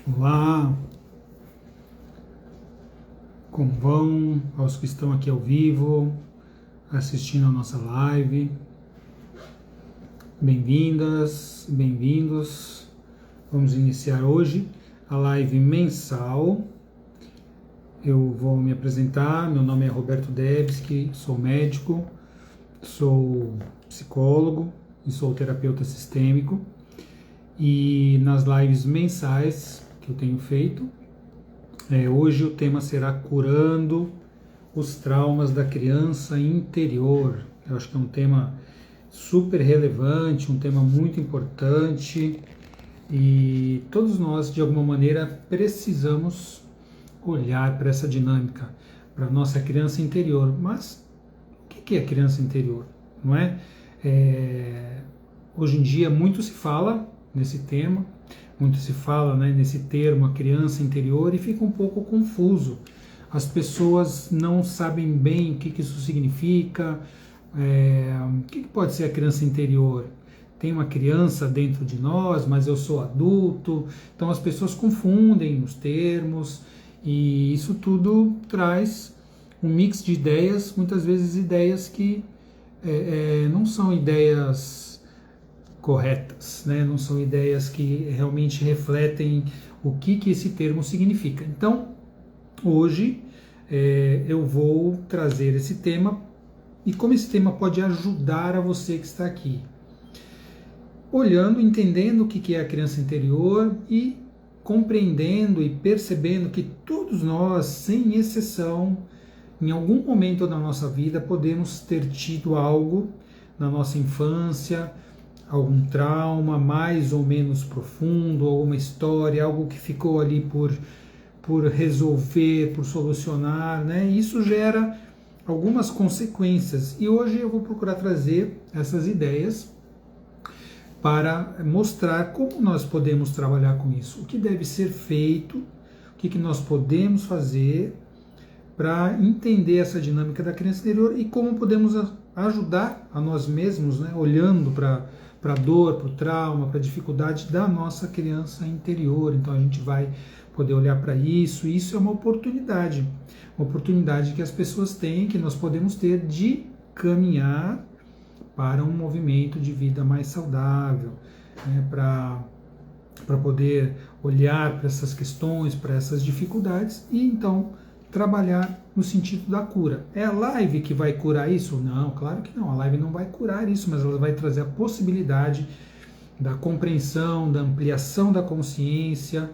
Olá, como vão? Aos que estão aqui ao vivo, assistindo a nossa live. Bem-vindas, bem-vindos. Vamos iniciar hoje a live mensal. Eu vou me apresentar, meu nome é Roberto Debski, sou médico, sou psicólogo e sou terapeuta sistêmico. E nas lives mensais que eu tenho feito, hoje o tema será curando os traumas da criança interior. Eu acho que é um tema super relevante, um tema muito importante e todos nós, de alguma maneira, precisamos olhar para essa dinâmica, para a nossa criança interior. Mas o que é criança interior? Não é? Hoje em dia muito se fala nesse tema, muito se fala, né, nesse termo, a criança interior, e fica um pouco confuso. As pessoas não sabem bem o que isso significa, o que pode ser a criança interior. Tem uma criança dentro de nós, mas eu sou adulto. Então as pessoas confundem os termos e isso tudo traz um mix de ideias, muitas vezes ideias que não são ideias corretas, né? Não são ideias que realmente refletem o que esse termo significa. Então, hoje eu vou trazer esse tema e como esse tema pode ajudar a você que está aqui. Olhando, entendendo o que é a criança interior e compreendendo e percebendo que todos nós, sem exceção, em algum momento da nossa vida, podemos ter tido algo na nossa infância, algum trauma mais ou menos profundo, alguma história, algo que ficou ali por resolver, por solucionar, né? Isso gera algumas consequências. E hoje eu vou procurar trazer essas ideias para mostrar como nós podemos trabalhar com isso, o que deve ser feito, o que nós podemos fazer para entender essa dinâmica da criança interior e como podemos ajudar a nós mesmos, né? Olhando para a dor, para o trauma, para a dificuldade da nossa criança interior. Então a gente vai poder olhar para isso, e isso é uma oportunidade que as pessoas têm, que nós podemos ter de caminhar para um movimento de vida mais saudável, né? Para poder olhar para essas questões, para essas dificuldades e então trabalhar no sentido da cura. É a live que vai curar isso? Não, claro que não. A live não vai curar isso, mas ela vai trazer a possibilidade da compreensão, da ampliação da consciência.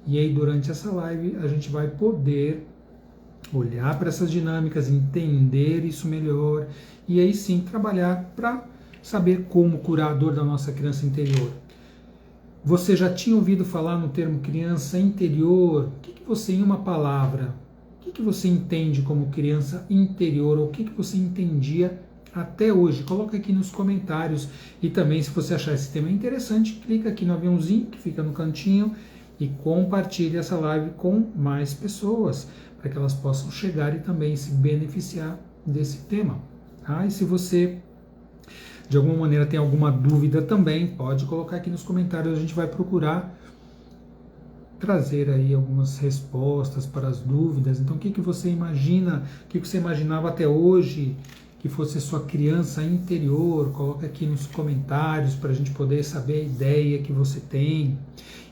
E aí, durante essa live, a gente vai poder olhar para essas dinâmicas, entender isso melhor e aí sim trabalhar para saber como curar a dor da nossa criança interior. Você já tinha ouvido falar no termo criança interior? O que você, em uma palavra, o que você entende como criança interior, ou o que você entendia até hoje? Coloca aqui nos comentários. E também, se você achar esse tema interessante, clica aqui no aviãozinho que fica no cantinho e compartilhe essa live com mais pessoas, para que elas possam chegar e também se beneficiar desse tema. E se você de alguma maneira tem alguma dúvida também, pode colocar aqui nos comentários, a gente vai procurar trazer aí algumas respostas para as dúvidas. Então, o que você imagina, o que você imaginava até hoje que fosse a sua criança interior? Coloca aqui nos comentários para a gente poder saber a ideia que você tem.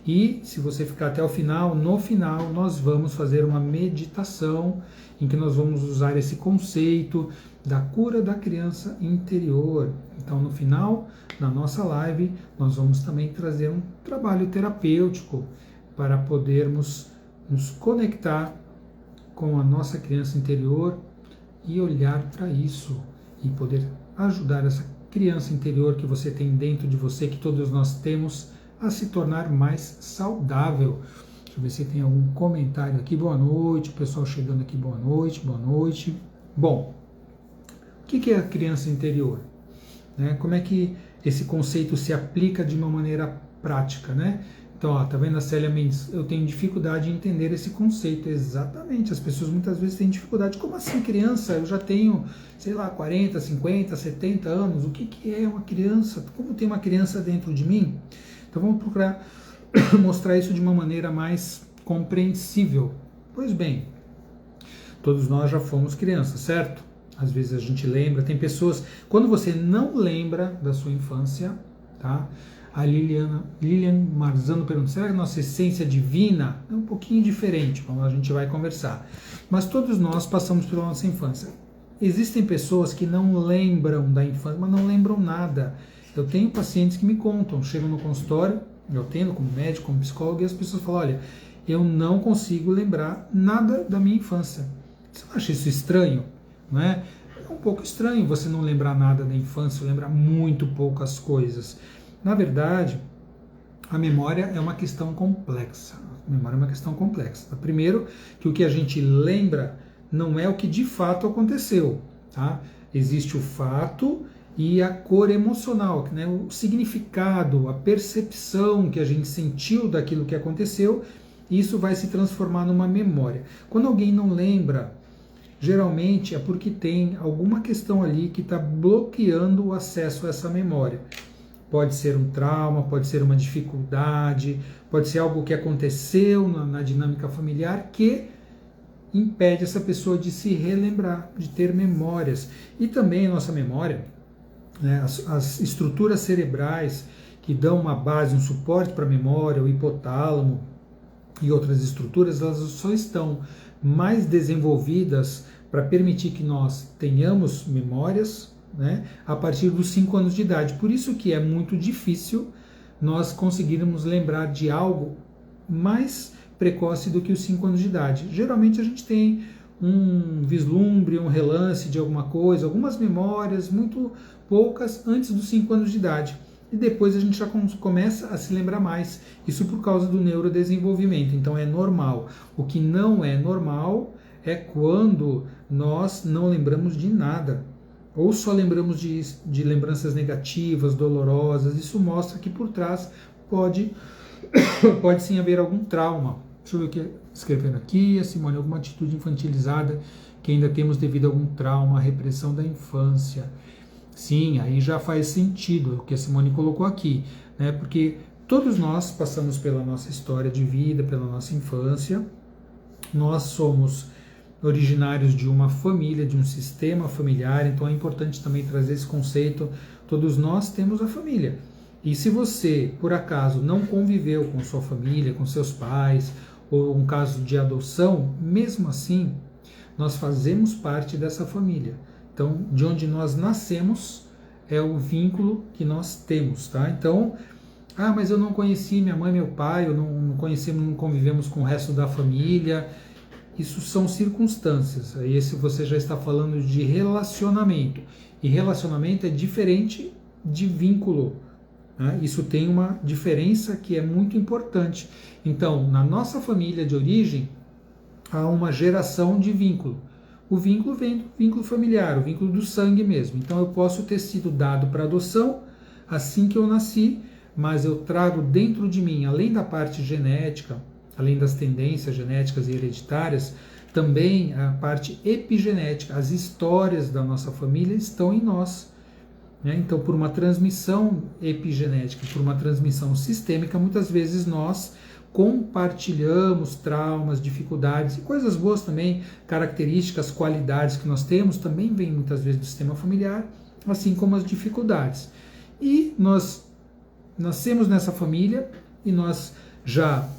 E se você ficar até o final, no final nós vamos fazer uma meditação em que nós vamos usar esse conceito da cura da criança interior. Então, no final da nossa live, nós vamos também trazer um trabalho terapêutico para podermos nos conectar com a nossa criança interior e olhar para isso e poder ajudar essa criança interior que você tem dentro de você, que todos nós temos, a se tornar mais saudável. Deixa eu ver se tem algum comentário aqui. Boa noite, o pessoal chegando aqui, boa noite, boa noite. Bom, o que é a criança interior? Como é que esse conceito se aplica de uma maneira prática, né? Então, tá vendo a Célia Mendes? Eu tenho dificuldade em entender esse conceito. Exatamente, as pessoas muitas vezes têm dificuldade. Como assim criança? Eu já tenho, 40, 50, 70 anos. O que é uma criança? Como tem uma criança dentro de mim? Então vamos procurar mostrar isso de uma maneira mais compreensível. Pois bem, todos nós já fomos crianças, certo? Às vezes a gente lembra, tem pessoas, quando você não lembra da sua infância, tá? A Lilian Marzano pergunta, será que a nossa essência divina é um pouquinho diferente? Bom, a gente vai conversar. Mas todos nós passamos pela nossa infância. Existem pessoas que não lembram da infância, mas não lembram nada. Eu tenho pacientes que me contam, chegam no consultório, eu atendo como médico, como psicólogo, e as pessoas falam, olha, eu não consigo lembrar nada da minha infância. Você não acha isso estranho? Não é? É um pouco estranho você não lembrar nada da infância, lembrar muito poucas coisas. Na verdade, a memória é uma questão complexa. A memória é uma questão complexa. Primeiro, que o que a gente lembra não é o que de fato aconteceu. Tá? Existe o fato e a cor emocional, né? O significado, a percepção que a gente sentiu daquilo que aconteceu, isso vai se transformar numa memória. Quando alguém não lembra, geralmente é porque tem alguma questão ali que está bloqueando o acesso a essa memória. Pode ser um trauma, pode ser uma dificuldade, pode ser algo que aconteceu na dinâmica familiar que impede essa pessoa de se relembrar, de ter memórias. E também a nossa memória, né, as estruturas cerebrais que dão uma base, um suporte para a memória, o hipotálamo e outras estruturas, elas só estão mais desenvolvidas para permitir que nós tenhamos memórias, né, a partir dos 5 anos de idade. Por isso que é muito difícil nós conseguirmos lembrar de algo mais precoce do que os 5 anos de idade. Geralmente a gente tem um vislumbre, um relance de alguma coisa, algumas memórias, muito poucas, antes dos 5 anos de idade. E depois a gente já começa a se lembrar mais. Isso por causa do neurodesenvolvimento. Então é normal. O que não é normal é quando nós não lembramos de nada. Ou só lembramos de lembranças negativas, dolorosas. Isso mostra que por trás pode sim haver algum trauma. Deixa eu ver o que escreveram aqui. A Simone, alguma atitude infantilizada que ainda temos devido a algum trauma, repressão da infância. Sim, aí já faz sentido o que a Simone colocou aqui, né? Porque todos nós passamos pela nossa história de vida, pela nossa infância. Nós somos originários de uma família, de um sistema familiar, então é importante também trazer esse conceito. Todos nós temos a família. E se você, por acaso, não conviveu com sua família, com seus pais, ou um caso de adoção, mesmo assim, nós fazemos parte dessa família. Então, de onde nós nascemos é o vínculo que nós temos, tá? Então, mas eu não conheci minha mãe, meu pai, eu não conhecemos, não convivemos com o resto da família. Isso são circunstâncias. Aí se você já está falando de relacionamento. E relacionamento é diferente de vínculo. Né? Isso tem uma diferença que é muito importante. Então, na nossa família de origem, há uma geração de vínculo. O vínculo vem do vínculo familiar, o vínculo do sangue mesmo. Então eu posso ter sido dado para adoção assim que eu nasci, mas eu trago dentro de mim, além da parte genética, além das tendências genéticas e hereditárias, também a parte epigenética. As histórias da nossa família estão em nós. Né? Então, por uma transmissão epigenética, por uma transmissão sistêmica, muitas vezes nós compartilhamos traumas, dificuldades e coisas boas também, características, qualidades que nós temos, também vêm muitas vezes do sistema familiar, assim como as dificuldades. E nós nascemos nessa família e nós já,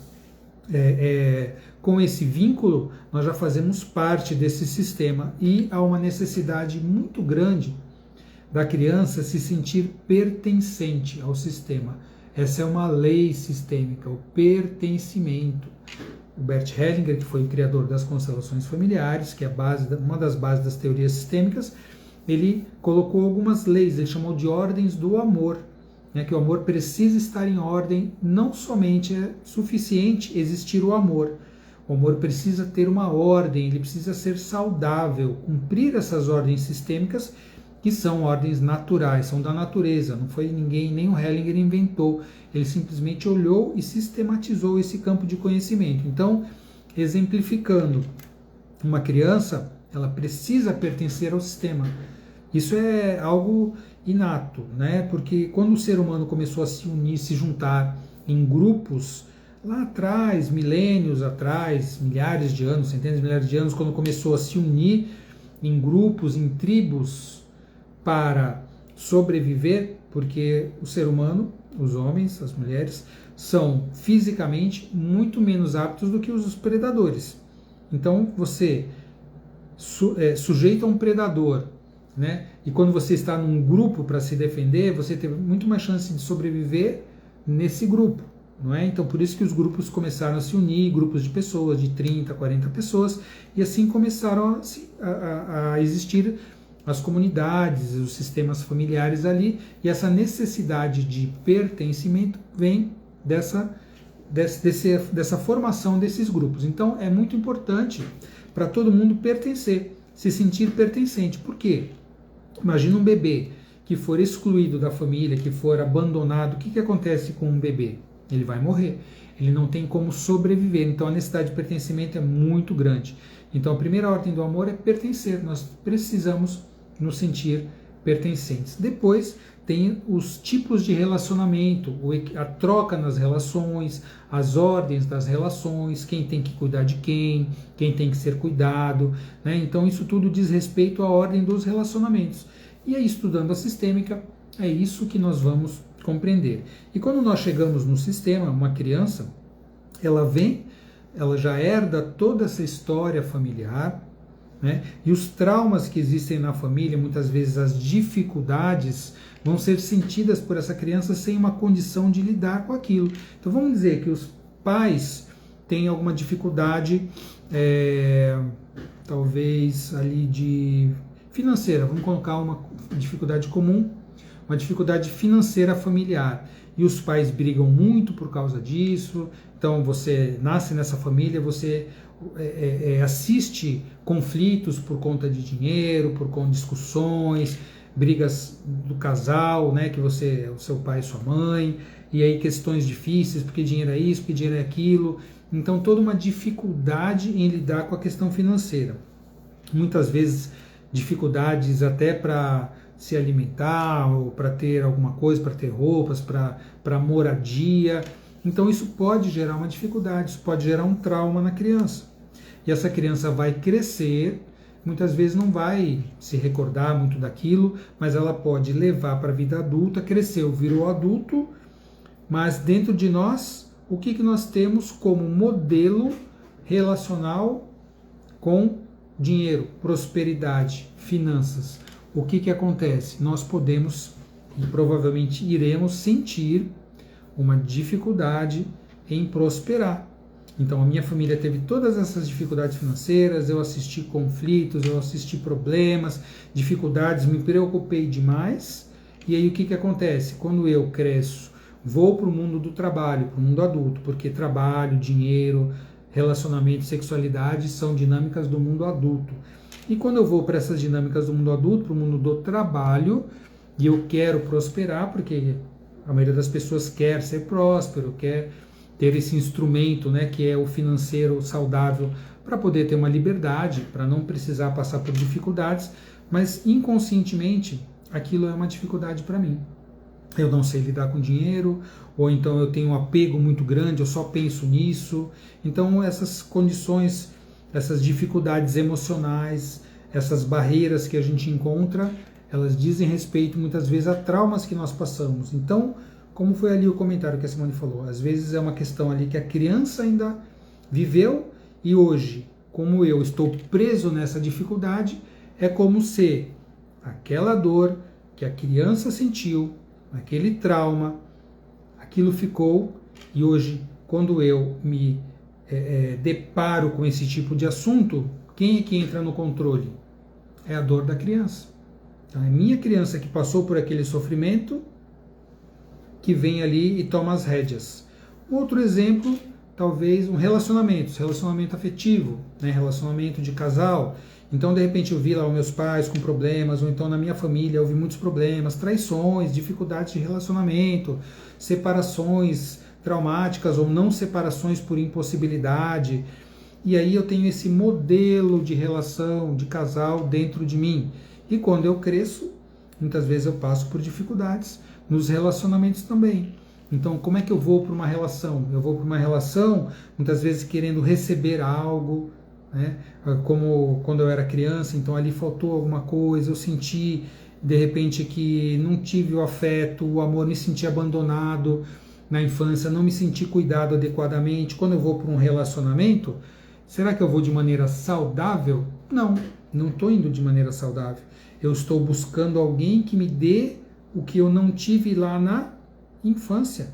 com esse vínculo, nós já fazemos parte desse sistema e há uma necessidade muito grande da criança se sentir pertencente ao sistema. Essa é uma lei sistêmica, o pertencimento. O Bert Hellinger, que foi o criador das constelações familiares, que é uma das bases das teorias sistêmicas, ele colocou algumas leis, ele chamou de ordens do amor, né, que o amor precisa estar em ordem, não somente é suficiente existir o amor precisa ter uma ordem, ele precisa ser saudável, cumprir essas ordens sistêmicas, que são ordens naturais, são da natureza, não foi ninguém, nem o Hellinger inventou, ele simplesmente olhou e sistematizou esse campo de conhecimento. Então, exemplificando, uma criança, ela precisa pertencer ao sistema. Isso é algo inato, né? Porque quando o ser humano começou a se unir, se juntar em grupos lá atrás, milênios atrás, milhares de anos, centenas de milhares de anos, quando começou a se unir em grupos, em tribos para sobreviver, porque o ser humano, os homens, as mulheres, são fisicamente muito menos aptos do que os predadores. Então você sujeita a um predador, né? E quando você está num grupo para se defender, você tem muito mais chance de sobreviver nesse grupo, não é? Então por isso que os grupos começaram a se unir, grupos de pessoas, de 30, 40 pessoas, e assim começaram a existir as comunidades, os sistemas familiares ali, e essa necessidade de pertencimento vem dessa formação desses grupos. Então é muito importante para todo mundo pertencer, se sentir pertencente. Por quê? Imagina um bebê que for excluído da família, que for abandonado, o que acontece com um bebê? Ele vai morrer, ele não tem como sobreviver, então a necessidade de pertencimento é muito grande. Então a primeira ordem do amor é pertencer, nós precisamos nos sentir pertencentes. Depois tem os tipos de relacionamento, a troca nas relações, as ordens das relações, quem tem que cuidar de quem tem que ser cuidado, né? Então isso tudo diz respeito à ordem dos relacionamentos. E aí, estudando a sistêmica, é isso que nós vamos compreender. E quando nós chegamos no sistema, uma criança, ela já herda toda essa história familiar, né? E os traumas que existem na família, muitas vezes as dificuldades, vão ser sentidas por essa criança sem uma condição de lidar com aquilo. Então vamos dizer que os pais têm alguma dificuldade, talvez ali de financeira, vamos colocar uma dificuldade comum, uma dificuldade financeira familiar. E os pais brigam muito por causa disso. Então você nasce nessa família, você assiste conflitos por conta de dinheiro, por conta de discussões, brigas do casal, né, que você, o seu pai e sua mãe, e aí questões difíceis, porque dinheiro é isso, porque dinheiro é aquilo. Então toda uma dificuldade em lidar com a questão financeira. Muitas vezes dificuldades até para se alimentar, ou para ter alguma coisa, para ter roupas, para moradia. Então isso pode gerar uma dificuldade, isso pode gerar um trauma na criança. E essa criança vai crescer, muitas vezes não vai se recordar muito daquilo, mas ela pode levar para a vida adulta, cresceu, virou adulto, mas dentro de nós, o que nós temos como modelo relacional com dinheiro, prosperidade, finanças? O que acontece? Nós podemos e provavelmente iremos sentir uma dificuldade em prosperar. Então a minha família teve todas essas dificuldades financeiras, eu assisti conflitos, eu assisti problemas, dificuldades, me preocupei demais. E aí o que acontece? Quando eu cresço, vou para o mundo do trabalho, para o mundo adulto, porque trabalho, dinheiro, relacionamento, sexualidade são dinâmicas do mundo adulto. E quando eu vou para essas dinâmicas do mundo adulto, para o mundo do trabalho, e eu quero prosperar, porque a maioria das pessoas quer ser próspero, quer ter esse instrumento, né, que é o financeiro saudável, para poder ter uma liberdade, para não precisar passar por dificuldades, mas inconscientemente aquilo é uma dificuldade para mim. Eu não sei lidar com dinheiro, ou então eu tenho um apego muito grande, eu só penso nisso. Então essas condições, essas dificuldades emocionais, essas barreiras que a gente encontra, elas dizem respeito muitas vezes a traumas que nós passamos. Então, como foi ali o comentário que a Simone falou, às vezes é uma questão ali que a criança ainda viveu e hoje, como eu estou preso nessa dificuldade, é como se aquela dor que a criança sentiu, aquele trauma, aquilo ficou, e hoje, quando eu me deparo com esse tipo de assunto, quem é que entra no controle? É a dor da criança. Então, é minha criança que passou por aquele sofrimento que vem ali e toma as rédeas. Outro exemplo, talvez um relacionamento afetivo, né? Relacionamento de casal. Então, de repente, eu vi lá os meus pais com problemas, ou então na minha família eu vi muitos problemas, traições, dificuldades de relacionamento, separações traumáticas ou não separações por impossibilidade. E aí eu tenho esse modelo de relação, de casal dentro de mim. E quando eu cresço, muitas vezes eu passo por dificuldades nos relacionamentos também. Então, como é que eu vou para uma relação? Eu vou para uma relação, muitas vezes, querendo receber algo, né? Como quando eu era criança, então ali faltou alguma coisa, eu senti, de repente, que não tive o afeto, o amor, me senti abandonado na infância, não me senti cuidado adequadamente. Quando eu vou para um relacionamento, será que eu vou de maneira saudável? Não, não estou indo de maneira saudável. Eu estou buscando alguém que me dê o que eu não tive lá na infância.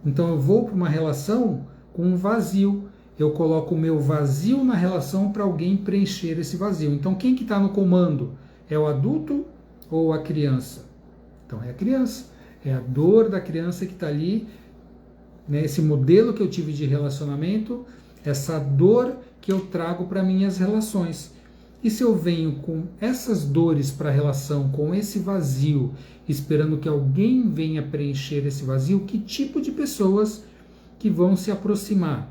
Então eu vou para uma relação com um vazio. Eu coloco o meu vazio na relação para alguém preencher esse vazio. Então quem que está no comando? É o adulto ou a criança? Então é a criança. É a dor da criança que está ali, né? Esse modelo que eu tive de relacionamento, essa dor que eu trago para minhas relações. E se eu venho com essas dores para a relação, com esse vazio, esperando que alguém venha preencher esse vazio, que tipo de pessoas que vão se aproximar?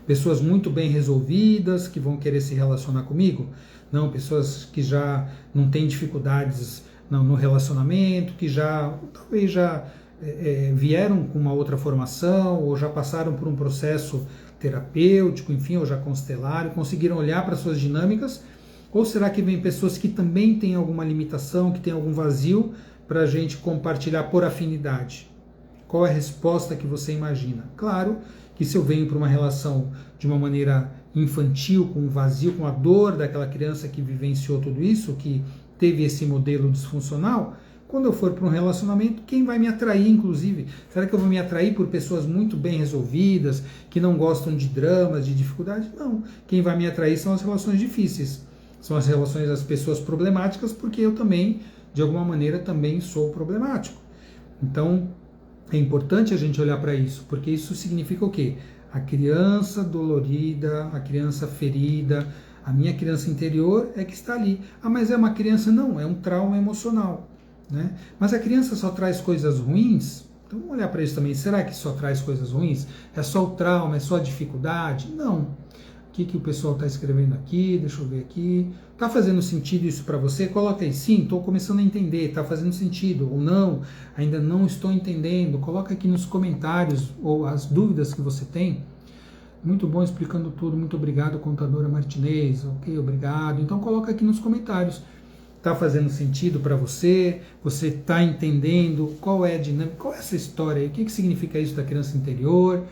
Pessoas muito bem resolvidas, que vão querer se relacionar comigo? Não, pessoas que já não têm dificuldades no relacionamento, que talvez já vieram com uma outra formação, ou já passaram por um processo terapêutico, enfim, ou já constelaram, conseguiram olhar para suas dinâmicas? Ou será que vem pessoas que também têm alguma limitação, que têm algum vazio, para a gente compartilhar por afinidade? Qual é a resposta que você imagina? Claro que se eu venho para uma relação de uma maneira infantil, com um vazio, com a dor daquela criança que vivenciou tudo isso, que teve esse modelo disfuncional, quando eu for para um relacionamento, quem vai me atrair, inclusive? Será que eu vou me atrair por pessoas muito bem resolvidas, que não gostam de dramas, de dificuldade? Não. Quem vai me atrair são as relações difíceis. São as relações das pessoas problemáticas, porque eu também, de alguma maneira, também sou problemático. Então, é importante a gente olhar para isso, porque isso significa o quê? A criança dolorida, a criança ferida, a minha criança interior é que está ali. Ah, mas é uma criança? Não, é um trauma emocional. Né? Mas a criança só traz coisas ruins? Então vamos olhar para isso também. Será que só traz coisas ruins? É só o trauma? É só a dificuldade? Não. O que o pessoal está escrevendo aqui? Deixa eu ver aqui. Está fazendo sentido isso para você? Coloca aí, sim, estou começando a entender. Está fazendo sentido ou não? Ainda não estou entendendo. Coloca aqui nos comentários ou as dúvidas que você tem. Muito bom explicando tudo. Muito obrigado, contadora Martinez. Ok, obrigado. Então coloca aqui nos comentários. Está fazendo sentido para você? Você está entendendo qual é a dinâmica, qual é essa história aí? O que significa isso da criança interior?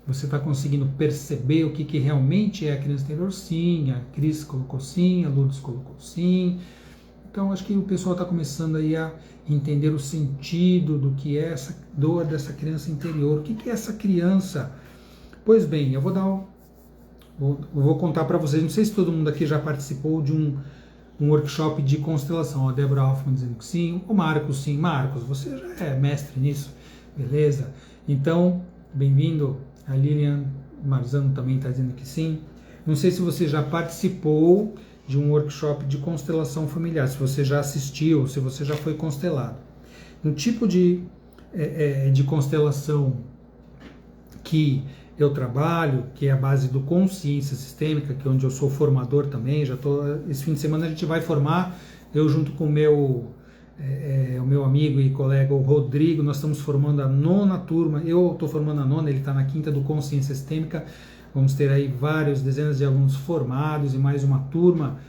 Você está conseguindo perceber o que realmente é a criança interior? Sim, a Cris colocou sim, a Lourdes colocou sim. Então acho que o pessoal está começando aí a entender o sentido do que é essa dor dessa criança interior. O que é essa criança? Pois bem, eu vou contar para vocês, não sei se todo mundo aqui já participou de um workshop de constelação. A Débora Hoffman dizendo que sim, o Marcos sim. Marcos, você já é mestre nisso, beleza? Então, bem-vindo. A Lilian Marzano também está dizendo que sim. Não sei se você já participou de um workshop de constelação familiar, se você já assistiu, se você já foi constelado. Um tipo de constelação que eu trabalho, que é a base do Consciência Sistêmica, que é onde eu sou formador também, esse fim de semana a gente vai formar, eu junto com o meu amigo e colega, o Rodrigo, nós estamos formando a 9ª turma, eu estou formando a 9ª, ele está na 5ª do Consciência Sistêmica, vamos ter aí dezenas de alunos formados e mais uma turma,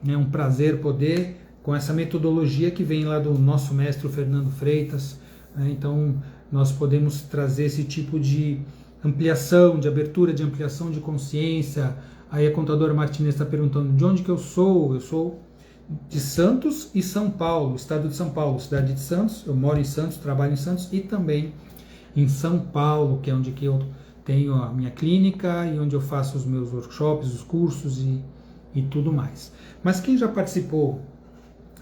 é um prazer poder, com essa metodologia que vem lá do nosso mestre Fernando Freitas, né? Então nós podemos trazer esse tipo de ampliação, de abertura, de ampliação de consciência. Aí a contadora Martinez está perguntando de onde que eu sou. Eu sou de Santos e São Paulo, estado de São Paulo, cidade de Santos. Eu moro em Santos, trabalho em Santos e também em São Paulo, que é onde que eu tenho a minha clínica e onde eu faço os meus workshops, os cursos e tudo mais. Mas quem já participou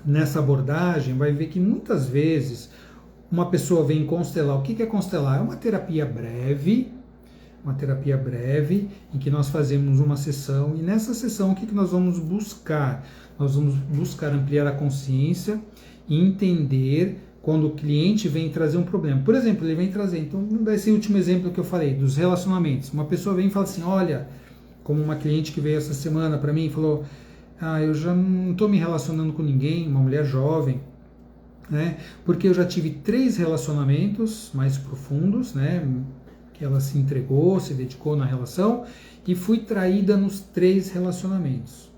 nessa abordagem vai ver que muitas vezes uma pessoa vem constelar. O que é constelar? É uma terapia breve em que nós fazemos uma sessão, e nessa sessão o que nós vamos buscar? Nós vamos buscar ampliar a consciência e entender quando o cliente vem trazer um problema. Por exemplo, ele vem trazer, então vamos dar esse último exemplo que eu falei, dos relacionamentos. Uma pessoa vem e fala assim, olha, como uma cliente que veio essa semana para mim e falou, eu já não estou me relacionando com ninguém, uma mulher jovem, né? Porque eu já tive 3 relacionamentos mais profundos, né? Que ela se entregou, se dedicou na relação, e fui traída nos 3 relacionamentos.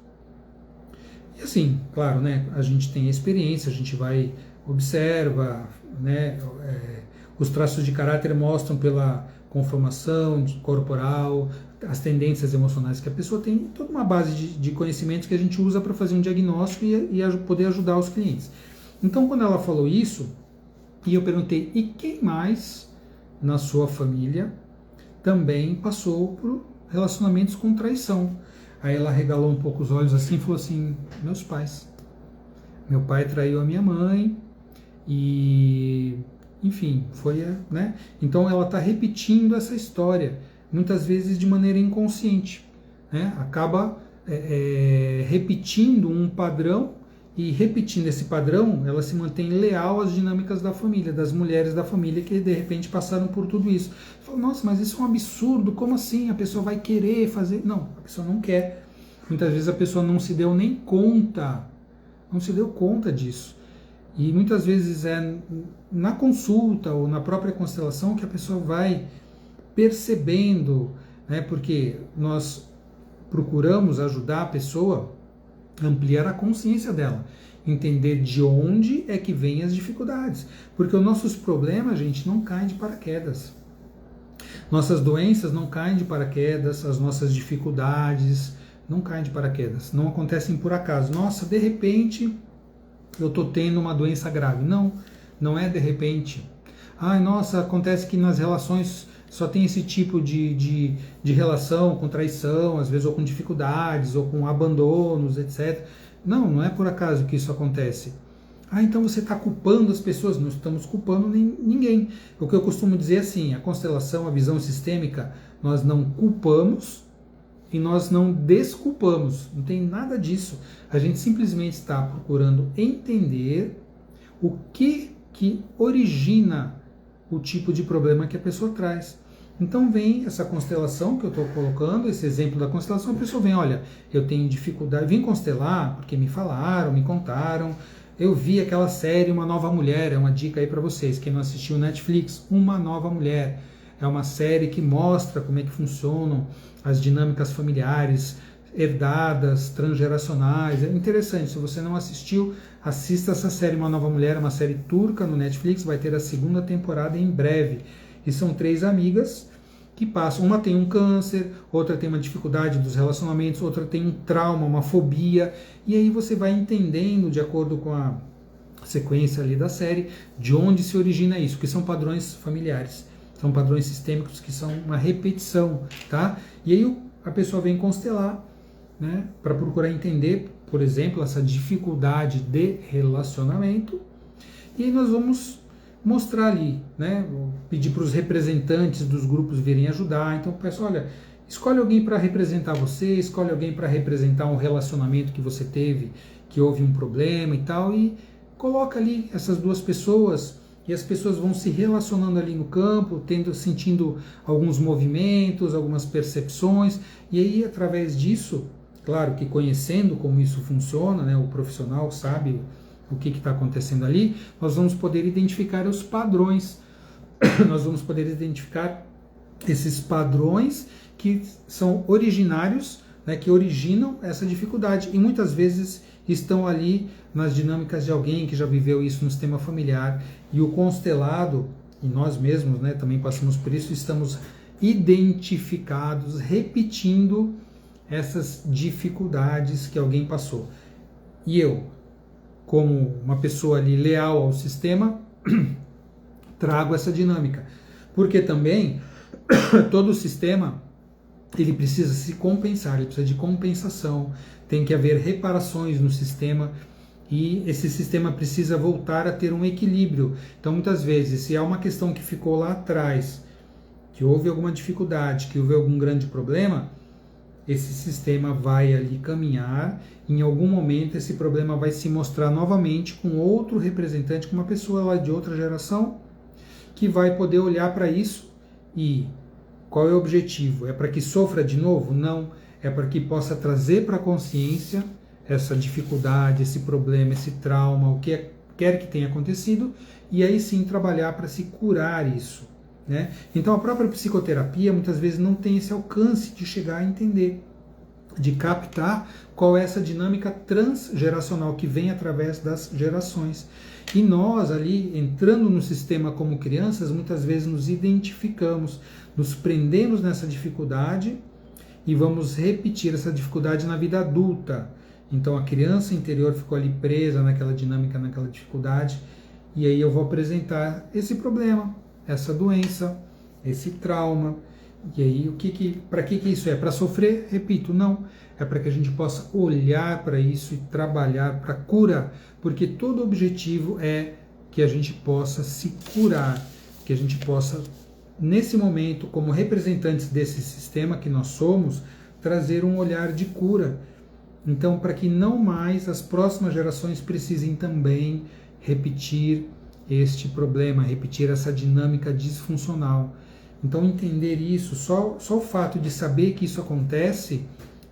E assim, claro, né? A gente tem experiência, a gente vai, observa, né? Os traços de caráter mostram pela conformação corporal, as tendências emocionais que a pessoa tem, toda uma base de conhecimentos que a gente usa para fazer um diagnóstico e poder ajudar os clientes. Então, quando ela falou isso, e eu perguntei, e quem mais na sua família também passou por relacionamentos com traição? Aí ela regalou um pouco os olhos assim e falou assim, meus pais. Meu pai traiu a minha mãe e, enfim, foi, né? Então ela está repetindo essa história, muitas vezes de maneira inconsciente, né? Acaba repetindo um padrão, e repetindo esse padrão, ela se mantém leal às dinâmicas da família, das mulheres da família que de repente passaram por tudo isso. Fala, nossa, mas isso é um absurdo, como assim? A pessoa vai querer fazer? Não, a pessoa não quer. Muitas vezes a pessoa não se deu nem conta, não se deu conta disso. E muitas vezes é na consulta ou na própria constelação que a pessoa vai percebendo, né? Porque nós procuramos ajudar a pessoa a ampliar a consciência dela, entender de onde é que vêm as dificuldades. Porque os nossos problemas, gente, não caem de paraquedas. Nossas doenças não caem de paraquedas, as nossas dificuldades não caem de paraquedas, não acontecem por acaso. Nossa, de repente eu estou tendo uma doença grave. Não, não é de repente. Ai, nossa, acontece que nas relações só tem esse tipo de relação com traição, às vezes, ou com dificuldades, ou com abandonos, etc. Não, não é por acaso que isso acontece. Ah, então você está culpando as pessoas. Não estamos culpando ninguém. O que eu costumo dizer é assim, a constelação, a visão sistêmica, nós não culpamos e nós não desculpamos. Não tem nada disso. A gente simplesmente está procurando entender o que origina o tipo de problema que a pessoa traz. Então vem essa constelação que eu estou colocando, esse exemplo da constelação, a pessoa vem, olha, eu tenho dificuldade, vim constelar porque me falaram, me contaram, eu vi aquela série Uma Nova Mulher, é uma dica aí para vocês, quem não assistiu Netflix, Uma Nova Mulher, é uma série que mostra como é que funcionam as dinâmicas familiares, herdadas, transgeracionais, é interessante, se você não assistiu, assista essa série Uma Nova Mulher, é uma série turca no Netflix, vai ter a 2ª temporada em breve. E são 3 amigas que passam, uma tem um câncer, outra tem uma dificuldade dos relacionamentos, outra tem um trauma, uma fobia, e aí você vai entendendo, de acordo com a sequência ali da série, de onde se origina isso, que são padrões familiares, são padrões sistêmicos que são uma repetição, tá? E aí a pessoa vem constelar, né, para procurar entender, por exemplo, essa dificuldade de relacionamento, e aí nós vamos mostrar ali, né, pedir para os representantes dos grupos virem ajudar. Então, pessoal, olha, escolhe alguém para representar você, escolhe alguém para representar um relacionamento que você teve, que houve um problema e tal, e coloca ali essas 2 pessoas, e as pessoas vão se relacionando ali no campo, sentindo alguns movimentos, algumas percepções, e aí, através disso, claro que conhecendo como isso funciona, né, o profissional sabe o que está acontecendo ali, nós vamos poder identificar os padrões, nós vamos poder identificar esses padrões que são originários, né, que originam essa dificuldade, e muitas vezes estão ali nas dinâmicas de alguém que já viveu isso no sistema familiar, e o constelado, e nós mesmos, né, também passamos por isso, estamos identificados, repetindo essas dificuldades que alguém passou. E eu, como uma pessoa ali leal ao sistema, trago essa dinâmica. Porque também todo o sistema ele precisa se compensar, ele precisa de compensação, tem que haver reparações no sistema e esse sistema precisa voltar a ter um equilíbrio. Então muitas vezes, se há uma questão que ficou lá atrás, que houve alguma dificuldade, que houve algum grande problema, esse sistema vai ali caminhar, em algum momento esse problema vai se mostrar novamente com outro representante, com uma pessoa lá de outra geração, que vai poder olhar para isso e qual é o objetivo? É para que sofra de novo? Não, é para que possa trazer para a consciência essa dificuldade, esse problema, esse trauma, o que quer que tenha acontecido, e aí sim trabalhar para se curar isso, né? Então a própria psicoterapia muitas vezes não tem esse alcance de chegar a entender, de captar qual é essa dinâmica transgeracional que vem através das gerações. E nós ali, entrando no sistema como crianças, muitas vezes nos identificamos, nos prendemos nessa dificuldade e vamos repetir essa dificuldade na vida adulta. Então a criança interior ficou ali presa naquela dinâmica, naquela dificuldade, e aí eu vou apresentar esse problema, essa doença, esse trauma. E aí, para que isso é? Para sofrer? Repito, não. É para que a gente possa olhar para isso e trabalhar para cura, porque todo objetivo é que a gente possa se curar, que a gente possa, nesse momento, como representantes desse sistema que nós somos, trazer um olhar de cura. Então, para que não mais as próximas gerações precisem também repetir este problema, repetir essa dinâmica disfuncional. Então, entender isso, só o fato de saber que isso acontece,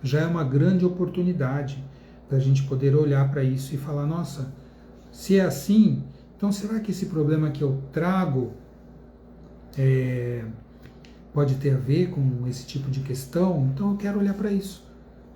já é uma grande oportunidade da gente poder olhar para isso e falar, nossa, se é assim, então será que esse problema que eu trago pode ter a ver com esse tipo de questão? Então eu quero olhar para isso.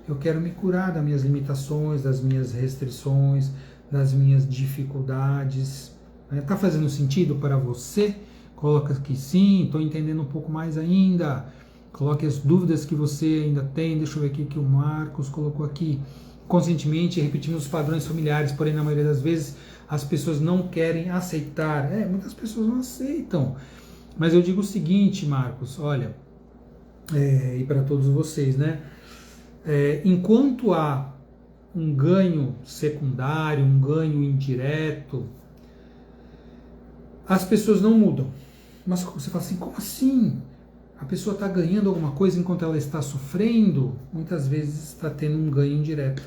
Eu quero me curar das minhas limitações, das minhas restrições, das minhas dificuldades. Está fazendo sentido para você? Coloca que sim, estou entendendo um pouco mais ainda. Coloque as dúvidas que você ainda tem. Deixa eu ver aqui que o Marcos colocou aqui. Conscientemente repetindo os padrões familiares, porém na maioria das vezes as pessoas não querem aceitar. Muitas pessoas não aceitam. Mas eu digo o seguinte, Marcos, olha, e para todos vocês, né? Enquanto há um ganho secundário, um ganho indireto, as pessoas não mudam. Mas você fala assim, como assim? A pessoa está ganhando alguma coisa enquanto ela está sofrendo? Muitas vezes está tendo um ganho indireto.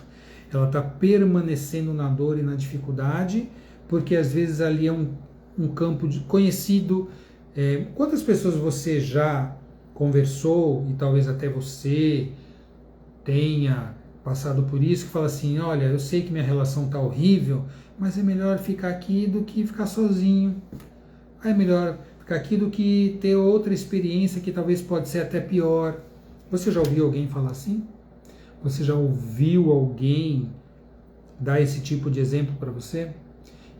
Ela está permanecendo na dor e na dificuldade, porque às vezes ali é um campo conhecido. Quantas pessoas você já conversou, e talvez até você tenha passado por isso, que fala assim, olha, eu sei que minha relação está horrível, mas é melhor ficar aqui do que ficar sozinho. É melhor ficar aqui do que ter outra experiência que talvez pode ser até pior. Você já ouviu alguém falar assim? Você já ouviu alguém dar esse tipo de exemplo para você?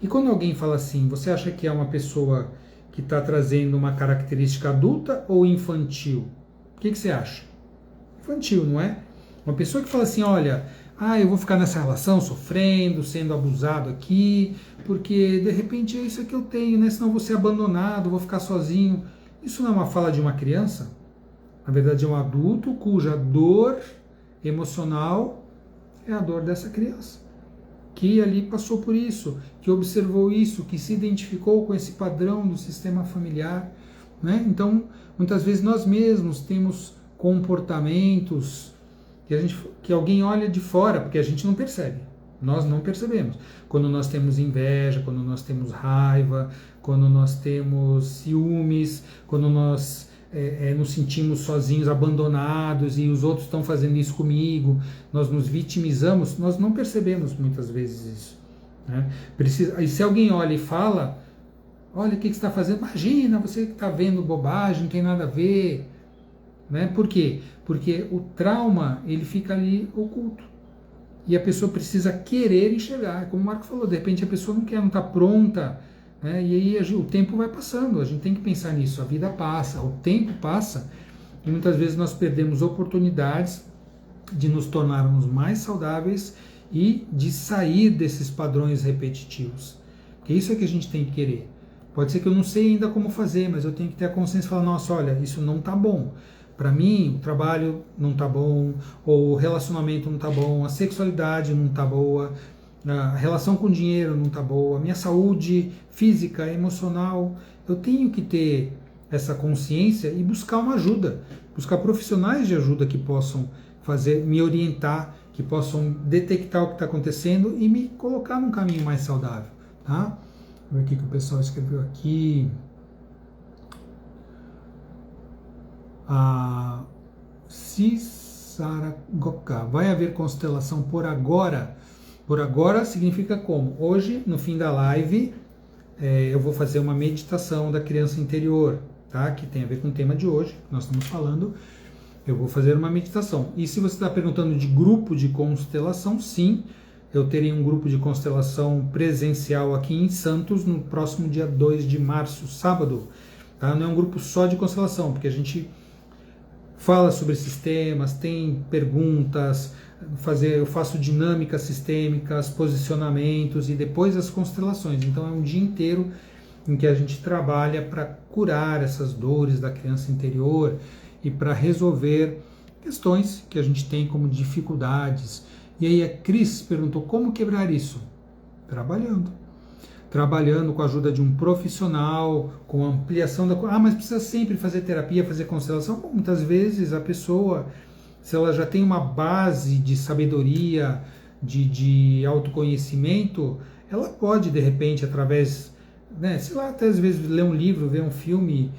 E quando alguém fala assim, você acha que é uma pessoa que está trazendo uma característica adulta ou infantil? O que você acha? Infantil, não é? Uma pessoa que fala assim, olha, eu vou ficar nessa relação sofrendo, sendo abusado aqui, porque de repente é isso que eu tenho, né? Senão eu vou ser abandonado, vou ficar sozinho. Isso não é uma fala de uma criança? Na verdade é um adulto cuja dor emocional é a dor dessa criança, que ali passou por isso, que observou isso, que se identificou com esse padrão do sistema familiar, né? Então, muitas vezes nós mesmos temos comportamentos que alguém olha de fora, porque a gente não percebe. Nós não percebemos. Quando nós temos inveja, quando nós temos raiva, quando nós temos ciúmes, quando nós nos sentimos sozinhos, abandonados, e os outros estão fazendo isso comigo, nós nos vitimizamos, nós não percebemos muitas vezes isso, né? E se alguém olha e fala, olha o que você está fazendo, imagina, você que está vendo bobagem, não tem nada a ver, né? Por quê? Porque o trauma, ele fica ali oculto. E a pessoa precisa querer enxergar. Como o Marco falou, de repente a pessoa não quer, não está pronta, né? E aí o tempo vai passando, a gente tem que pensar nisso. A vida passa, o tempo passa, e muitas vezes nós perdemos oportunidades de nos tornarmos mais saudáveis e de sair desses padrões repetitivos. Porque isso é que a gente tem que querer. Pode ser que eu não sei ainda como fazer, mas eu tenho que ter a consciência e falar, nossa, olha, isso não está bom. Para mim, o trabalho não está bom, ou o relacionamento não está bom, a sexualidade não está boa, a relação com o dinheiro não está boa, a minha saúde física, emocional. Eu tenho que ter essa consciência e buscar uma ajuda, buscar profissionais de ajuda que possam me orientar, que possam detectar o que está acontecendo e me colocar num caminho mais saudável. Tá? Vou ver o que o pessoal escreveu aqui. A Cisaragoka, vai haver constelação por agora? Por agora significa como? Hoje, no fim da live, eu vou fazer uma meditação da criança interior, tá? Que tem a ver com o tema de hoje, que nós estamos falando. Eu vou fazer uma meditação. E se você está perguntando de grupo de constelação, sim, eu terei um grupo de constelação presencial aqui em Santos no próximo dia 2 de março, sábado. Tá? Não é um grupo só de constelação, porque a gente fala sobre sistemas, tem perguntas, eu faço dinâmicas sistêmicas, posicionamentos e depois as constelações. Então é um dia inteiro em que a gente trabalha para curar essas dores da criança interior e para resolver questões que a gente tem como dificuldades. E aí a Cris perguntou como quebrar isso? Trabalhando com a ajuda de um profissional, com ampliação da... mas precisa sempre fazer terapia, fazer constelação? Bom, muitas vezes a pessoa, se ela já tem uma base de sabedoria, de autoconhecimento, ela pode, de repente, através, sei lá, até às vezes ler um livro, ver um filme,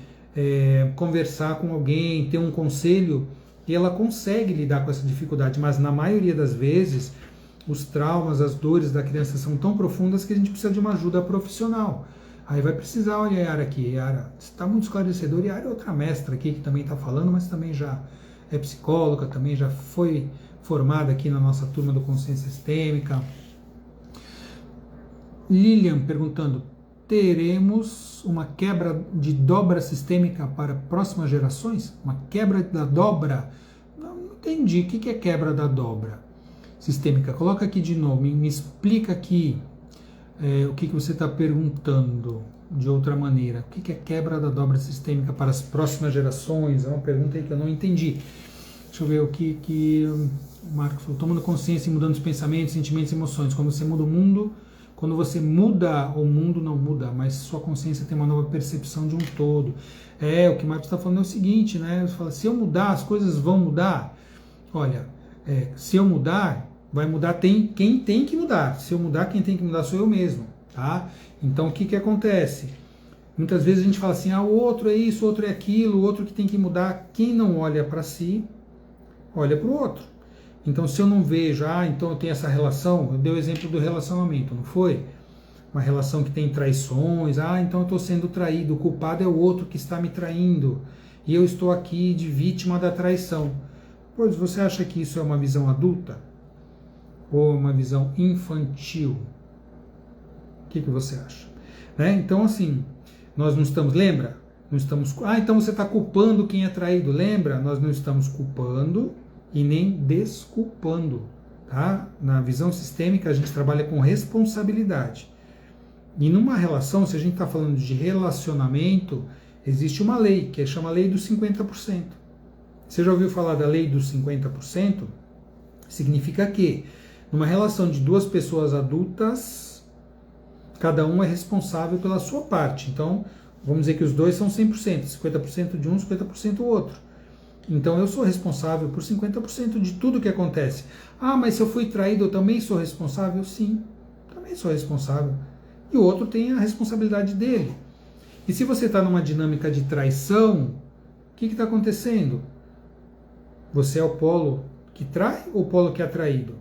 conversar com alguém, ter um conselho, e ela consegue lidar com essa dificuldade, mas na maioria das vezes os traumas, as dores da criança são tão profundas que a gente precisa de uma ajuda profissional. Aí vai precisar, olha a Yara aqui, Yara está muito esclarecedor, e a Yara é outra mestra aqui que também está falando, mas também já é psicóloga, também já foi formada aqui na nossa turma do Consciência Sistêmica. Lilian perguntando, teremos uma quebra de dobra sistêmica para próximas gerações? Uma quebra da dobra? Não entendi, o que é quebra da dobra sistêmica? Coloca aqui de novo, me explica aqui o que você está perguntando de outra maneira. O que é quebra da dobra sistêmica para as próximas gerações? É uma pergunta aí que eu não entendi. Deixa eu ver o que o Marcos falou. Tomando consciência e mudando os pensamentos, sentimentos e emoções. Quando você muda o mundo, quando você muda, o mundo não muda, mas sua consciência tem uma nova percepção de um todo. O que o Marcos está falando é o seguinte, né? Você fala, se eu mudar, as coisas vão mudar. Olha, se eu mudar, vai mudar quem tem que mudar. Se eu mudar, quem tem que mudar sou eu mesmo, tá? Então, o que acontece? Muitas vezes a gente fala assim, o outro é isso, o outro é aquilo, o outro que tem que mudar. Quem não olha para si, olha para o outro. Então, se eu não vejo, então eu tenho essa relação, eu dei o exemplo do relacionamento, não foi? Uma relação que tem traições, então eu estou sendo traído, o culpado é o outro que está me traindo, e eu estou aqui de vítima da traição. Pois você acha que isso é uma visão adulta? Ou uma visão infantil? O que você acha? Então, assim, nós não estamos, lembra? Não estamos, então você está culpando quem é traído, lembra? Nós não estamos culpando e nem desculpando, tá? Na visão sistêmica a gente trabalha com responsabilidade. E numa relação, se a gente está falando de relacionamento, existe uma lei, que chama lei dos 50%. Você já ouviu falar da lei dos 50%? Significa que numa relação de duas pessoas adultas, cada um é responsável pela sua parte. Então, vamos dizer que os dois são 100%, 50% de um, 50% do outro. Então, eu sou responsável por 50% de tudo que acontece. Mas se eu fui traído, eu também sou responsável? Sim, também sou responsável. E o outro tem a responsabilidade dele. E se você está numa dinâmica de traição, o que está acontecendo? Você é o polo que trai ou o polo que é traído?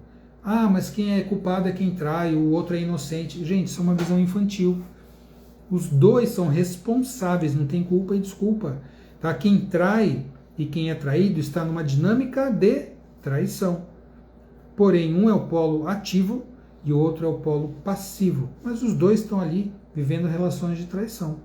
Mas quem é culpado é quem trai, o outro é inocente. Gente, isso é uma visão infantil. Os dois são responsáveis, não tem culpa e desculpa. Tá? Quem trai e quem é traído está numa dinâmica de traição. Porém, um é o polo ativo e o outro é o polo passivo. Mas os dois estão ali vivendo relações de traição.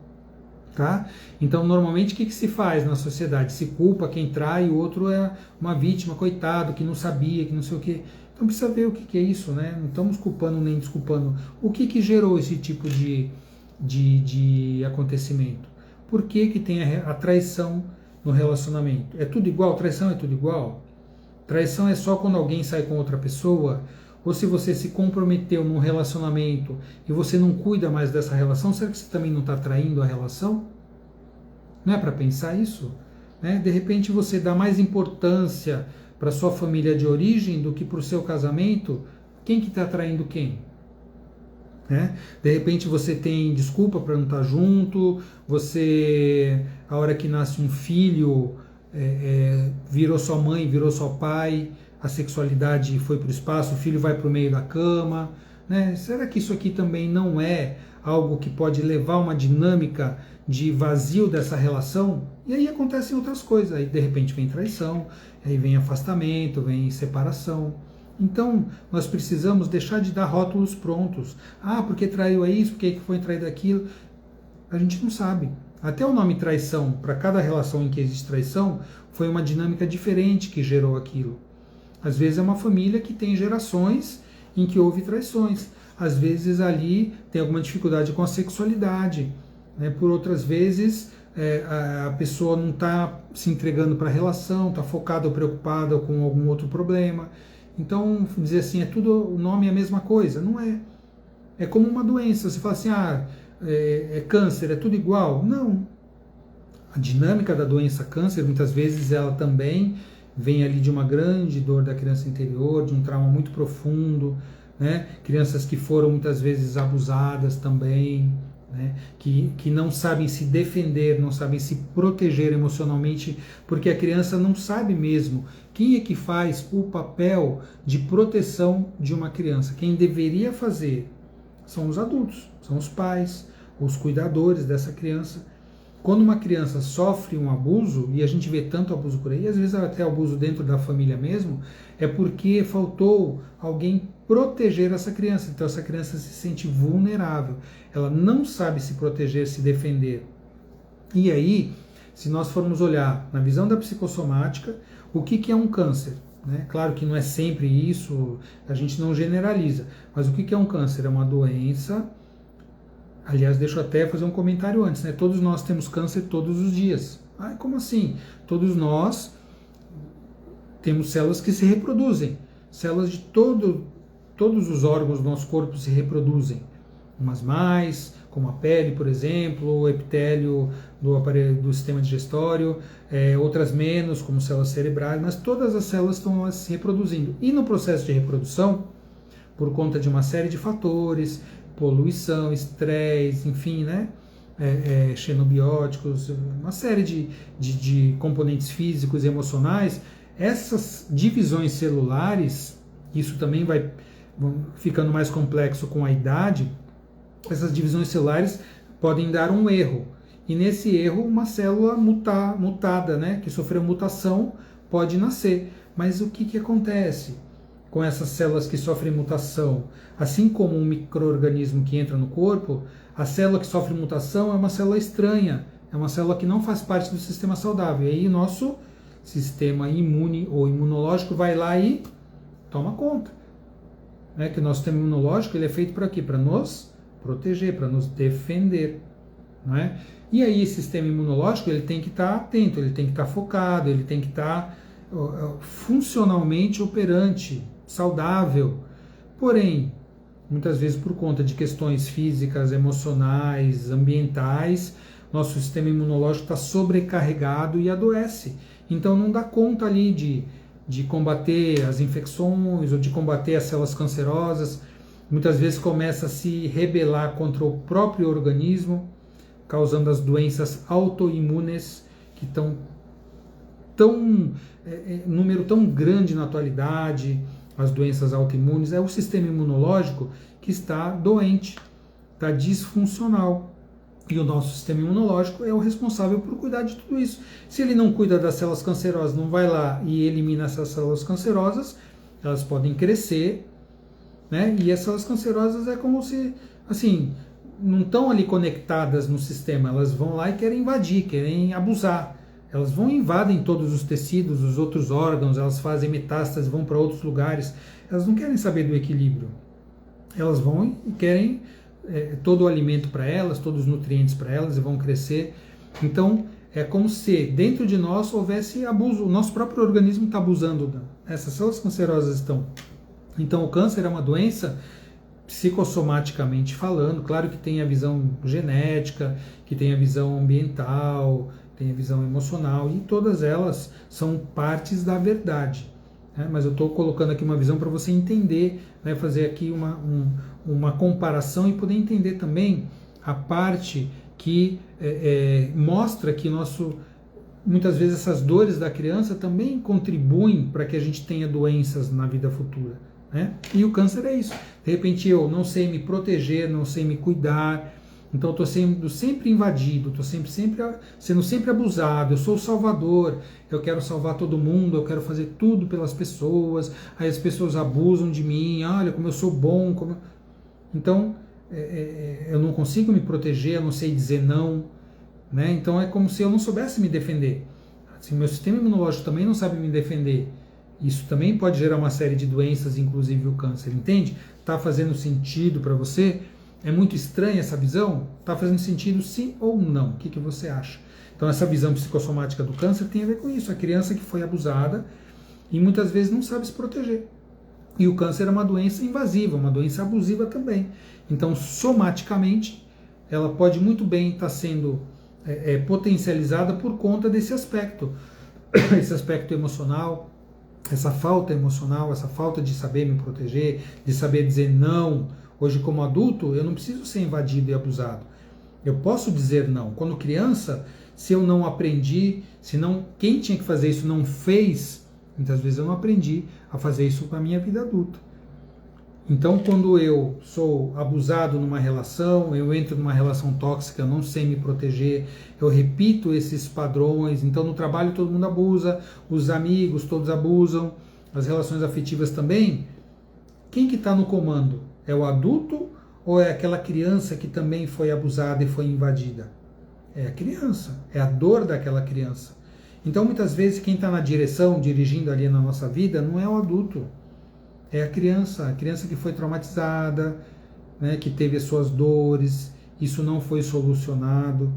Tá? Então, normalmente, o que se faz na sociedade? Se culpa quem trai, o outro é uma vítima, coitado, que não sabia, que não sei o quê. Então, precisa ver o que é isso, né? Não estamos culpando nem desculpando. O que gerou esse tipo de acontecimento? Por que tem a traição no relacionamento? É tudo igual? Traição é tudo igual? Traição é só quando alguém sai com outra pessoa? Ou se você se comprometeu num relacionamento e você não cuida mais dessa relação, será que você também não está traindo a relação? Não é para pensar isso? De repente você dá mais importância para sua família de origem do que para o seu casamento. Quem que está traindo quem? De repente você tem desculpa para não estar junto, a hora que nasce um filho, virou sua mãe, virou seu pai, a sexualidade foi para o espaço, o filho vai para o meio da cama, né? Será que isso aqui também não é algo que pode levar a uma dinâmica de vazio dessa relação? E aí acontecem outras coisas, aí de repente vem traição, aí vem afastamento, vem separação. Então, nós precisamos deixar de dar rótulos prontos. Ah, porque traiu isso, porque foi traído aquilo. A gente não sabe. Até o nome traição, para cada relação em que existe traição, foi uma dinâmica diferente que gerou aquilo. Às vezes é uma família que tem gerações em que houve traições. Às vezes ali tem alguma dificuldade com a sexualidade, né? Por outras vezes a pessoa não está se entregando para a relação, está focada ou preocupada com algum outro problema. Então, dizer assim, o nome é a mesma coisa. Não é. É como uma doença. Você fala assim, é câncer, é tudo igual. Não. A dinâmica da doença câncer, muitas vezes, ela também vem ali de uma grande dor da criança interior, de um trauma muito profundo, né? Crianças que foram muitas vezes abusadas também, né? Que não sabem se defender, não sabem se proteger emocionalmente, porque a criança não sabe mesmo quem é que faz o papel de proteção de uma criança. Quem deveria fazer são os adultos, são os pais, os cuidadores dessa criança. Quando uma criança sofre um abuso, e a gente vê tanto abuso por aí, às vezes até abuso dentro da família mesmo, é porque faltou alguém proteger essa criança. Então essa criança se sente vulnerável, ela não sabe se proteger, se defender. E aí, se nós formos olhar na visão da psicossomática, o que é um câncer? Né? Claro que não é sempre isso, a gente não generaliza, mas o que é um câncer? É uma doença. Aliás, deixa eu até fazer um comentário antes, né? Todos nós temos câncer todos os dias. Ah, como assim? Todos nós temos células que se reproduzem. Células de todos os órgãos do nosso corpo se reproduzem. Umas mais, como a pele, por exemplo, o epitélio do aparelho do sistema digestório, outras menos, como células cerebrais, mas todas as células estão se reproduzindo. E no processo de reprodução, por conta de uma série de fatores, poluição, estresse, enfim, né? Xenobióticos, uma série de componentes físicos e emocionais, essas divisões celulares, isso também vai ficando mais complexo com a idade, essas divisões celulares podem dar um erro. E nesse erro, uma célula mutada, né, que sofreu mutação, pode nascer. Mas o que acontece com essas células que sofrem mutação? Assim como um micro-organismo que entra no corpo, a célula que sofre mutação é uma célula estranha, é uma célula que não faz parte do sistema saudável. E aí nosso sistema imune ou imunológico vai lá e toma conta. Né? Que o nosso sistema imunológico ele é feito para quê? Para nos proteger, para nos defender. Não é? E aí esse sistema imunológico ele tem que estar atento, ele tem que estar focado, ele tem que estar funcionalmente operante, saudável. Porém, muitas vezes por conta de questões físicas, emocionais, ambientais, nosso sistema imunológico está sobrecarregado e adoece. Então não dá conta ali de combater as infecções ou de combater as células cancerosas. Muitas vezes começa a se rebelar contra o próprio organismo, causando as doenças autoimunes que estão número tão grande na atualidade. As doenças autoimunes, é o sistema imunológico que está doente, está disfuncional. E o nosso sistema imunológico é o responsável por cuidar de tudo isso. Se ele não cuida das células cancerosas, não vai lá e elimina essas células cancerosas, elas podem crescer, né? E as células cancerosas é como se, assim, não estão ali conectadas no sistema, elas vão lá e querem invadir, querem abusar. Elas vão e invadem todos os tecidos, os outros órgãos, elas fazem metástases, vão para outros lugares. Elas não querem saber do equilíbrio. Elas vão e querem todo o alimento para elas, todos os nutrientes para elas e vão crescer. Então, é como se dentro de nós houvesse abuso. O nosso próprio organismo está abusando. Essas células cancerosas estão. Então, o câncer é uma doença psicossomaticamente falando. Claro que tem a visão genética, que tem a visão ambiental, tem a visão emocional, e todas elas são partes da verdade. Né? Mas eu estou colocando aqui uma visão para você entender, né? Fazer aqui uma comparação e poder entender também a parte que mostra que muitas vezes essas dores da criança também contribuem para que a gente tenha doenças na vida futura, né? E o câncer é isso. De repente eu não sei me proteger, não sei me cuidar, então estou sendo sempre invadido, estou sendo sempre abusado, eu sou o salvador, eu quero salvar todo mundo, eu quero fazer tudo pelas pessoas, aí as pessoas abusam de mim, olha como eu sou bom, então eu não consigo me proteger, eu não sei dizer não, né? Então é como se eu não soubesse me defender. Assim, meu sistema imunológico também não sabe me defender. Isso também pode gerar uma série de doenças, inclusive o câncer, entende? Tá fazendo sentido para você? É muito estranha essa visão? Tá fazendo sentido sim ou não? O que você acha? Então essa visão psicossomática do câncer tem a ver com isso. A criança que foi abusada e muitas vezes não sabe se proteger. E o câncer é uma doença invasiva, uma doença abusiva também. Então, somaticamente, ela pode muito bem estar sendo potencializada por conta desse aspecto. Esse aspecto emocional, essa falta emocional, essa falta de saber me proteger, de saber dizer não. Hoje, como adulto, eu não preciso ser invadido e abusado. Eu posso dizer não. Quando criança, se eu não aprendi, se não, quem tinha que fazer isso não fez, muitas vezes eu não aprendi a fazer isso para a minha vida adulta. Então, quando eu sou abusado numa relação, eu entro numa relação tóxica, eu não sei me proteger, eu repito esses padrões. Então, no trabalho todo mundo abusa, os amigos todos abusam, as relações afetivas também. Quem que está no comando? É o adulto ou é aquela criança que também foi abusada e foi invadida? É a criança, é a dor daquela criança. Então, muitas vezes, quem está na direção, dirigindo ali na nossa vida, não é o adulto. É a criança que foi traumatizada, né, que teve as suas dores, isso não foi solucionado.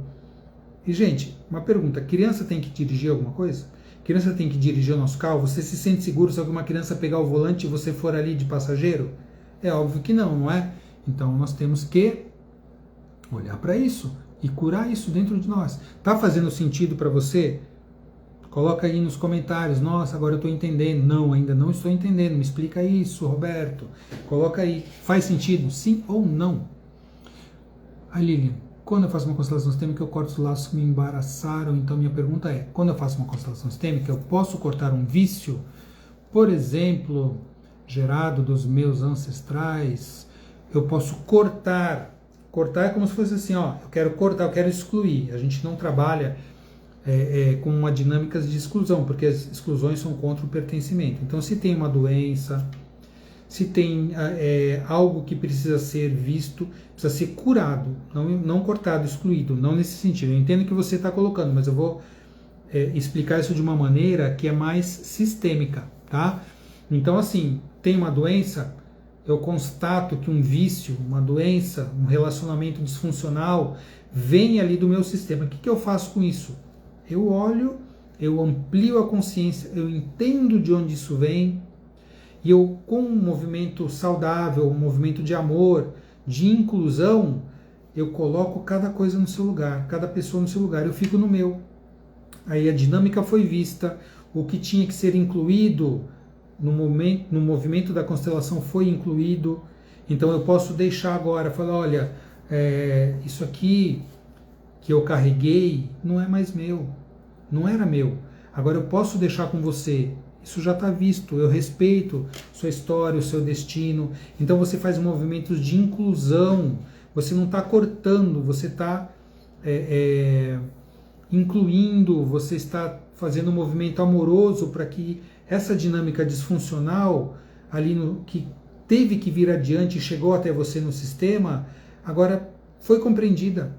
E, gente, uma pergunta, criança tem que dirigir alguma coisa? Criança tem que dirigir o nosso carro? Você se sente seguro se alguma criança pegar o volante e você for ali de passageiro? É óbvio que não, não é? Então nós temos que olhar para isso e curar isso dentro de nós. Tá fazendo sentido para você? Coloca aí nos comentários, nossa, agora eu estou entendendo. Não, ainda não estou entendendo, me explica isso, Roberto. Coloca aí, faz sentido, sim ou não? A Lilian, quando eu faço uma constelação sistêmica, eu corto os laços que me embaraçaram. Então minha pergunta é, quando eu faço uma constelação sistêmica, eu posso cortar um vício, por exemplo, gerado dos meus ancestrais? Eu posso cortar. Cortar é como se fosse assim, ó, eu quero cortar, eu quero excluir. A gente não trabalha com uma dinâmica de exclusão, porque as exclusões são contra o pertencimento. Então, se tem uma doença, se tem algo que precisa ser visto, precisa ser curado, não cortado, excluído, não nesse sentido. Eu entendo que você está colocando, mas eu vou explicar isso de uma maneira que é mais sistêmica, tá? Então, assim, tem uma doença, eu constato que um vício, uma doença, um relacionamento disfuncional vem ali do meu sistema. O que eu faço com isso? Eu olho, eu amplio a consciência, eu entendo de onde isso vem, e eu, com um movimento saudável, um movimento de amor, de inclusão, eu coloco cada coisa no seu lugar, cada pessoa no seu lugar, eu fico no meu. Aí a dinâmica foi vista, o que tinha que ser incluído no movimento da constelação foi incluído. Então eu posso deixar agora, falar, olha, isso aqui que eu carreguei não é mais meu, não era meu. Agora eu posso deixar com você, isso já está visto, eu respeito sua história, o seu destino. Então você faz movimentos de inclusão, você não está cortando, você está incluindo, você está fazendo um movimento amoroso para que essa dinâmica disfuncional ali que teve que vir adiante e chegou até você no sistema, agora foi compreendida.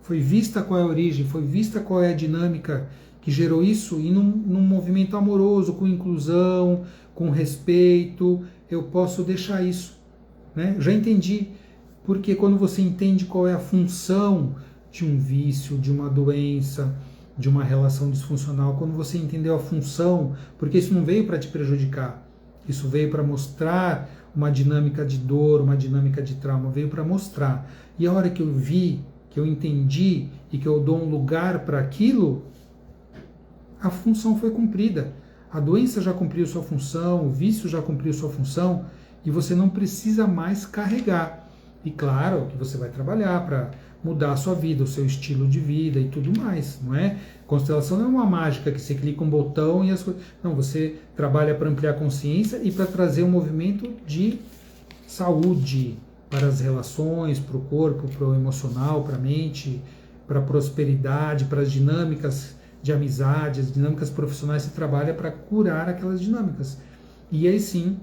Foi vista qual é a origem, foi vista qual é a dinâmica que gerou isso, e num movimento amoroso, com inclusão, com respeito, eu posso deixar isso, né? Já entendi, porque quando você entende qual é a função de um vício, de uma doença, de uma relação disfuncional, quando você entendeu a função, porque isso não veio para te prejudicar, isso veio para mostrar uma dinâmica de dor, uma dinâmica de trauma, veio para mostrar. E a hora que eu vi, que eu entendi e que eu dou um lugar para aquilo, a função foi cumprida. A doença já cumpriu sua função, o vício já cumpriu sua função, e você não precisa mais carregar. E claro que você vai trabalhar mudar a sua vida, o seu estilo de vida e tudo mais, não é? Constelação não é uma mágica que você clica um botão e as coisas... Não, você trabalha para ampliar a consciência e para trazer um movimento de saúde para as relações, para o corpo, para o emocional, para a mente, para a prosperidade, para as dinâmicas de amizade, as dinâmicas profissionais. Você trabalha para curar aquelas dinâmicas. E aí sim,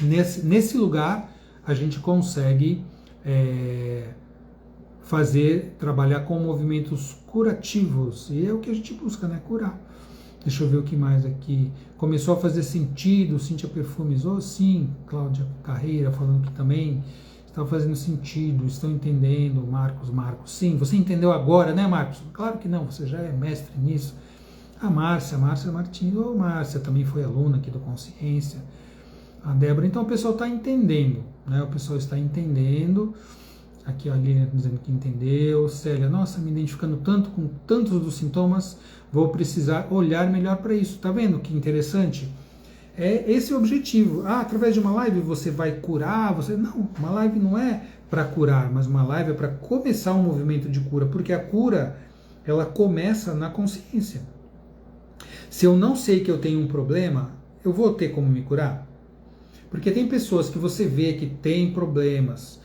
nesse lugar, a gente consegue trabalhar com movimentos curativos, e é o que a gente busca, né? Curar. Deixa eu ver o que mais aqui. Começou a fazer sentido, Cíntia Perfumes, sim, Cláudia Carreira falando que também está fazendo sentido, estão entendendo, Marcos, sim, você entendeu agora, né, Marcos? Claro que não, você já é mestre nisso. A Márcia Martins, Márcia também foi aluna aqui do Consciência, a Débora, então o pessoal está entendendo, né? O pessoal está entendendo. Aqui a Lilian dizendo que entendeu. Célia, nossa, me identificando tanto com tantos dos sintomas, vou precisar olhar melhor para isso. Tá vendo que interessante? É esse o objetivo. Através de uma live você vai curar? Não, uma live não é para curar, mas uma live é para começar um movimento de cura, porque a cura, ela começa na consciência. Se eu não sei que eu tenho um problema, eu vou ter como me curar? Porque tem pessoas que você vê que tem problemas.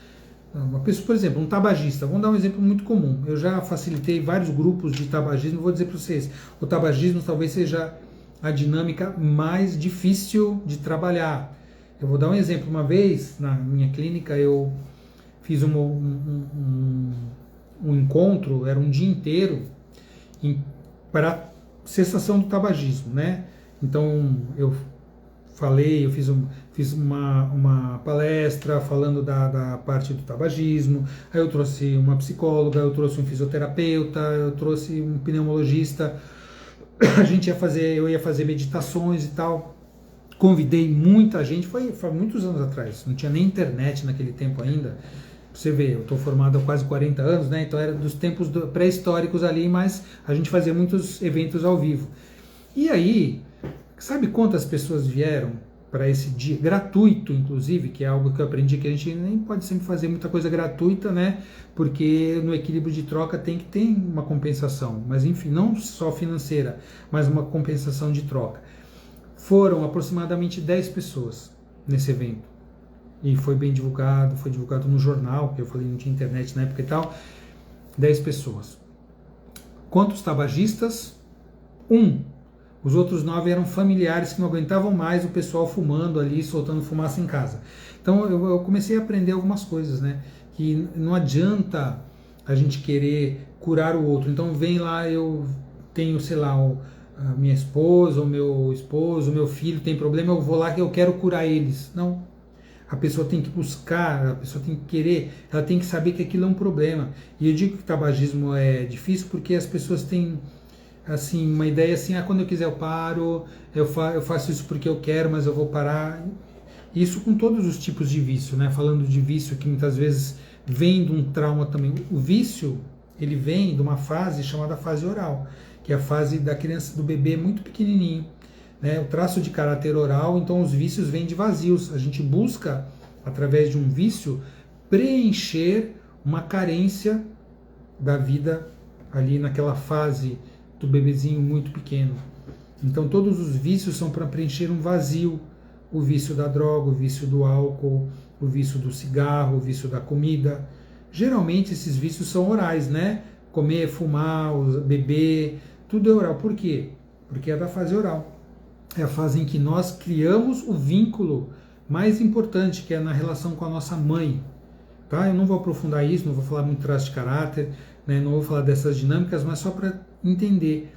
Uma pessoa, por exemplo, um tabagista, vamos dar um exemplo muito comum. Eu já facilitei vários grupos de tabagismo, vou dizer para vocês, o tabagismo talvez seja a dinâmica mais difícil de trabalhar. Eu vou dar um exemplo. Uma vez, na minha clínica, eu fiz um encontro, era um dia inteiro, para cessação do tabagismo, né? Então, eu fiz uma palestra falando da parte do tabagismo, aí eu trouxe uma psicóloga, eu trouxe um fisioterapeuta, eu trouxe um pneumologista, eu ia fazer meditações e tal, convidei muita gente, foi muitos anos atrás, não tinha nem internet naquele tempo ainda, você vê, eu estou formado há quase 40 anos, né? Então era dos tempos pré-históricos ali, mas a gente fazia muitos eventos ao vivo. E aí, sabe quantas pessoas vieram para esse dia, gratuito inclusive, que é algo que eu aprendi que a gente nem pode sempre fazer muita coisa gratuita, né? Porque no equilíbrio de troca tem que ter uma compensação, mas enfim, não só financeira, mas uma compensação de troca. Foram aproximadamente 10 pessoas nesse evento. E foi bem divulgado, foi divulgado no jornal, porque eu falei não tinha internet na época e tal. 10 pessoas. Quantos tabagistas? 1. Os outros 9 eram familiares que não aguentavam mais o pessoal fumando ali, soltando fumaça em casa. Então eu comecei a aprender algumas coisas, né? Que não adianta a gente querer curar o outro. Então vem lá, eu tenho, sei lá, a minha esposa, o meu esposo, o meu filho tem problema, eu vou lá que eu quero curar eles. Não. A pessoa tem que buscar, a pessoa tem que querer, ela tem que saber que aquilo é um problema. E eu digo que o tabagismo é difícil porque as pessoas têm assim, uma ideia assim, quando eu quiser eu paro, eu faço isso porque eu quero, mas eu vou parar. Isso com todos os tipos de vício, né? Falando de vício que muitas vezes vem de um trauma também. O vício, ele vem de uma fase chamada fase oral, que é a fase da criança, do bebê muito pequenininho, né? O traço de caráter oral, então os vícios vêm de vazios. A gente busca, através de um vício, preencher uma carência da vida ali naquela fase do bebezinho muito pequeno. Então todos os vícios são para preencher um vazio. O vício da droga, o vício do álcool, o vício do cigarro, o vício da comida. Geralmente esses vícios são orais, né? Comer, fumar, beber, tudo é oral. Por quê? Porque é da fase oral. É a fase em que nós criamos o vínculo mais importante, que é na relação com a nossa mãe. Tá? Eu não vou aprofundar isso, não vou falar muito traço de caráter, né? Não vou falar dessas dinâmicas, mas só para entender.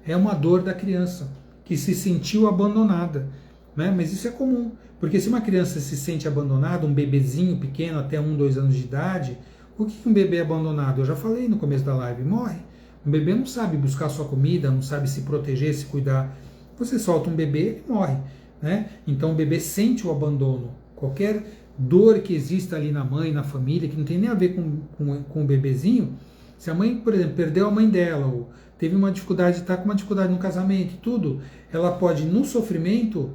É uma dor da criança, que se sentiu abandonada. Né? Mas isso é comum, porque se uma criança se sente abandonada, um bebezinho pequeno até 1, 2 anos de idade, o que um bebê abandonado? Eu já falei no começo da live, morre. Um bebê não sabe buscar sua comida, não sabe se proteger, se cuidar. Você solta um bebê e morre. Né? Então o bebê sente o abandono. Qualquer dor que exista ali na mãe, na família, que não tem nem a ver com o bebezinho, se a mãe, por exemplo, perdeu a mãe dela, ou teve uma dificuldade, está com uma dificuldade no casamento e tudo, ela pode, no sofrimento,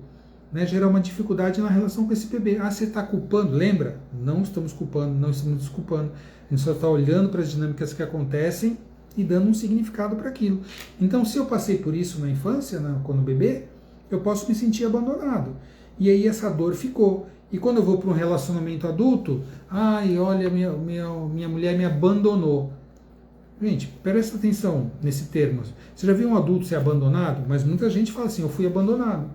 né, gerar uma dificuldade na relação com esse bebê. Ah, você está culpando? Lembra? Não estamos culpando, não estamos desculpando. A gente só está olhando para as dinâmicas que acontecem e dando um significado para aquilo. Então, se eu passei por isso na infância, quando bebê, eu posso me sentir abandonado. E aí essa dor ficou. E quando eu vou para um relacionamento adulto, ai, olha, minha mulher me abandonou. Gente, presta atenção nesse termo. Você já viu um adulto ser abandonado? Mas muita gente fala assim, eu fui abandonado.